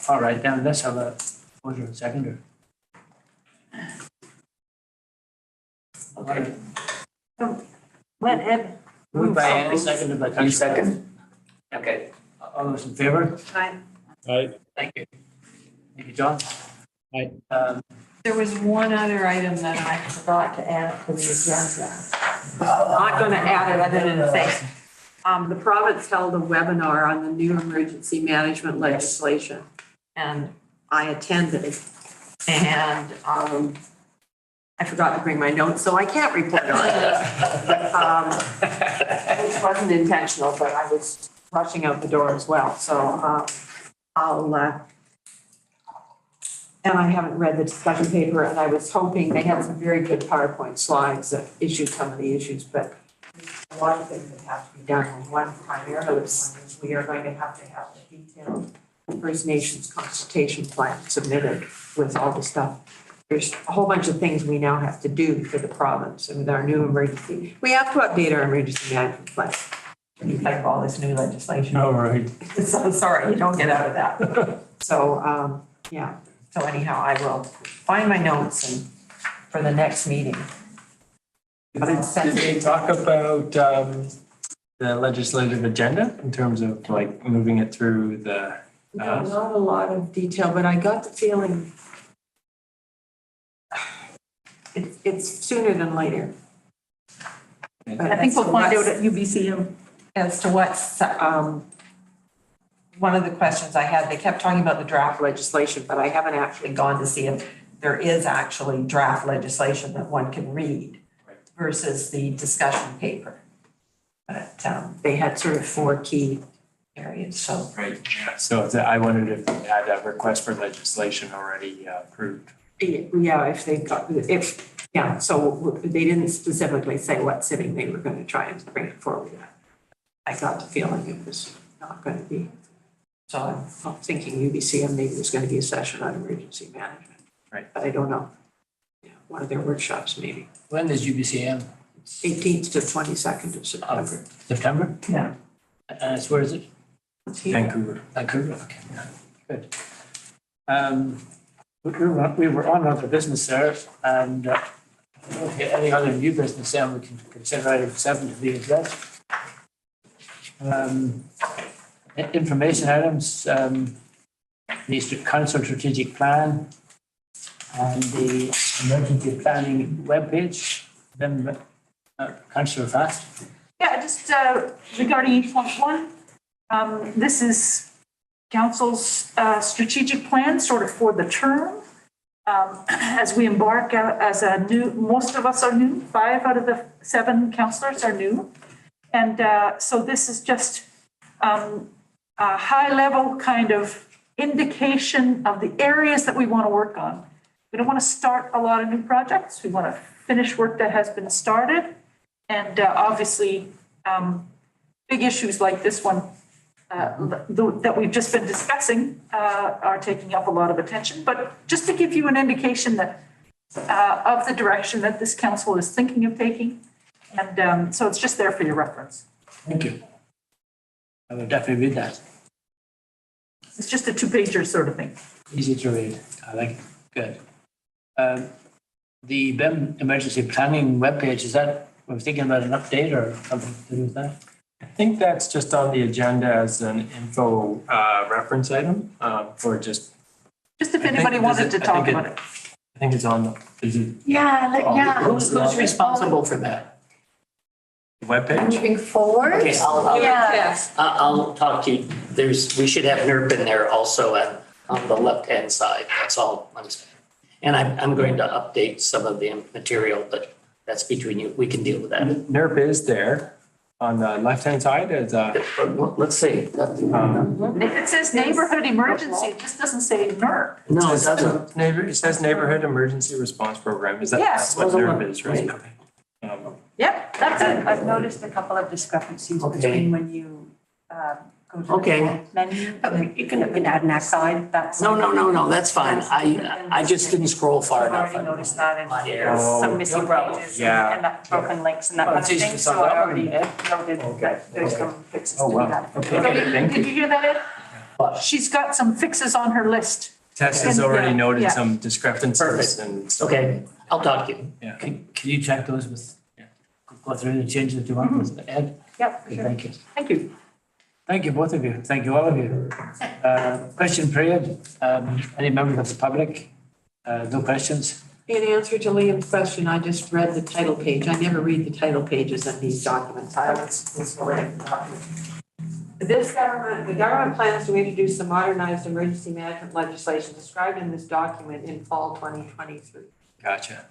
All right, then let's have a motion and seconder. Okay. Let Ed. Moved by Andy, seconded by Councillor. You second? Okay. All those in favor? Fine. Thank you. Thank you, John. Aye. There was one other item that I forgot to add to the agenda. I'm not gonna add it other than to say, The province held a webinar on the new emergency management legislation, and I attended. And I forgot to bring my notes, so I can't report on it. Which wasn't intentional, but I was rushing out the door as well, so and I haven't read the discussion paper, and I was hoping they had some very good PowerPoint slides that issued some of the issues, but a lot of things that have to be done. And one primarily is we are going to have the detailed First Nations consultation plan submitted with all the stuff. There's a whole bunch of things we now have to do for the province and with our new emergency. We have to update our emergency management plan. You think of all this new legislation. Oh, right. So sorry, you don't get out of that. So, yeah. So anyhow, I will find my notes and for the next meeting. But it's Did they talk about the legislative agenda in terms of like moving it through the? no, not a lot of detail, but I got the feeling it's sooner than later. But I think we'll find out at UBCM. As to what's, one of the questions I had, they kept talking about the draft legislation, but I haven't actually gone to see if there is actually draft legislation that one can read versus the discussion paper. But they had sort of 4 key areas, so. Right, yeah, so I wondered if they had a request for legislation already approved. Yeah, yeah, so they didn't specifically say what sitting they were going to try and bring it forward at. I got the feeling it was not going to be. So I'm thinking UBCM maybe there's going to be a session on emergency management. Right. But I don't know. Yeah, one of their workshops maybe. When is UBCM? 18th to 22nd of September. September? Yeah. And it's, where is it? It's here. Vancouver. Vancouver, okay, yeah, good. We were on other business there, and any other new business, then we can consider item 7 to be addressed. Information items, the council strategic plan and the emergency planning webpage. Then, Councillor Fast. Yeah, just regarding 8.1, this is council's strategic plan sort of for the term. As we embark as a new, most of us are new, 5 out of the 7 councillors are new. And so this is just a high level kind of indication of the areas that we want to work on. We don't want to start a lot of new projects. We want to finish work that has been started. And obviously, big issues like this one that we've just been discussing are taking up a lot of attention. But just to give you an indication that of the direction that this council is thinking of taking. And so it's just there for your reference. Thank you. I will definitely read that. It's just a 2-pager sort of thing. Easy to read. I like it. Good. The BEM emergency planning webpage, is that, we're thinking about an update or something to do with that? I think that's just on the agenda as an info reference item for just. Just if I think- anybody does wanted it- to I talk think about it. I think it's on, is it Yeah. Who's responsible for that? the webpage? Moving forward. Okay, I'll Yeah. I'll talk to you. We should have NERP in there also on the left-hand side. That's all I'm saying. And I'm going to update some of the material, but that's between you. We can deal with that. NERP is there on the left-hand side as Let's see. If it says neighborhood emergency, it just doesn't say NERC. No, it doesn't. it says Neighborhood Emergency Response Program. Is that Yes. that's what NERP is, right? Yep, that's it. I've noticed a couple of discrepancies Okay. between when you go to Okay. the menu. You can add an side, that's. No, that's fine. I just didn't scroll far I've enough. already noticed that and My there's Oh, some missing no problem. pages Yeah. and that broken links and that Well, kind it's of easy thing, to so sum it I up, already yeah. noted that there's some fixes Oh, to wow. that. Okay, thank Did you. you hear that, Ed? What? She's got some fixes on her list. Tess has And, already yeah, noted yeah. some discrepancies Perfect. and. so- Okay, I'll talk to you. Yeah. Can you check those with, go through the changes that you want with Ed? Yep, Good, sure. thank you. Thank you. Thank you, both of you. Thank you, all of you. Question period. Any members of the public? No questions? In answer to Liam's question, I just read the title page. I never read the title pages of these documents. The government plans to introduce the modernized emergency management legislation described in this document in fall 2023. Gotcha.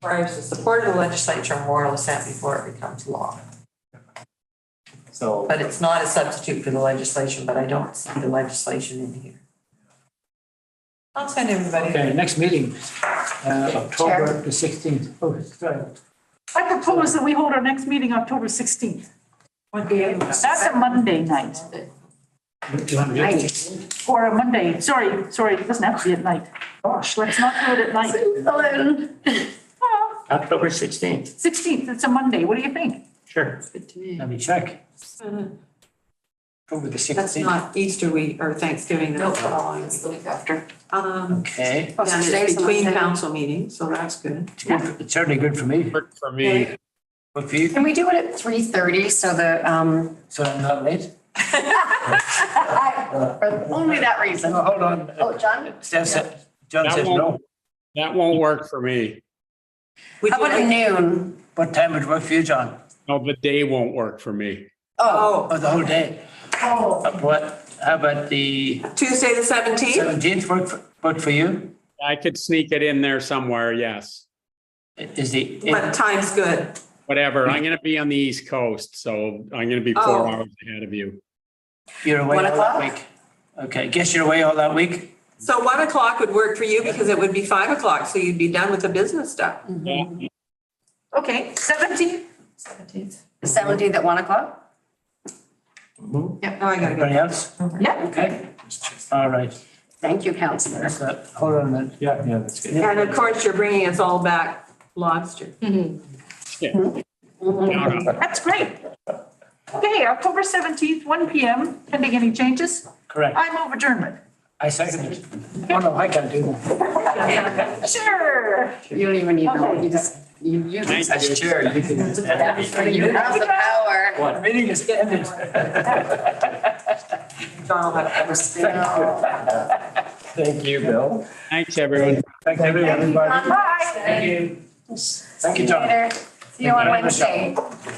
Requires the support of the legislature and moral assent before it becomes law. So, But it's not a substitute for the legislation, but I don't see the legislation in here. I'll send everybody. Okay, next meeting, October the 16th. Oh, sorry. I propose that we hold our next meeting October 16th. That's a Monday night, Do you want to do it? or a Monday, sorry, it doesn't have to be at night. Gosh, let's not do it at night. Well, October 16th. 16th, it's a Monday, what do you think? Sure. Good to me. Let me check. October the 16th. That's not Easter week or Thanksgiving, No, that's the following. it's the week after. Okay, And Today's it's a between Monday. council meetings, so that's good. it's certainly good for me. Work for me. Good for you, Can we do it at 3:30 so the, so I'm not late? for only that reason? No, hold on. Oh, John? Steph said, John That says no. won't, that won't work for me. Would How you about like- noon? What time would work for you, John? No, the day won't work for me. Oh, Oh, the whole day. What, how about the Tuesday the 17th? 17th work for you? I could sneak it in there somewhere, yes. Is the, What time's good? Whatever, I'm gonna be on the East Coast, so I'm gonna be 4 Oh. hours ahead of you. you're away 1 all that o'clock? week? Okay, guess you're away all that week? So 1 o'clock would work for you because it would be 5 o'clock, so you'd be done with the business stuff. Yeah. Okay, 17th? 17th at 1 o'clock? Oh, I gotta go. Anybody else? Yeah. Okay, all right. Thank you, Counselor. Hold on a minute. yeah, that's good. And of course, you're bringing us all back lobster. That's great. Okay, October 17th, 1 PM, pending any changes. Correct. I move adjournment. I second it. Oh, no, I can't do that. Sure. You don't even need to, you just, you Thank just. As chair, you can. You have the power. The meeting is ended. John will have to. Thank you, Bill. Thanks, everyone. Thank you, everybody. Bye. Thank you. Thank you, John. Later. See you on Wednesday.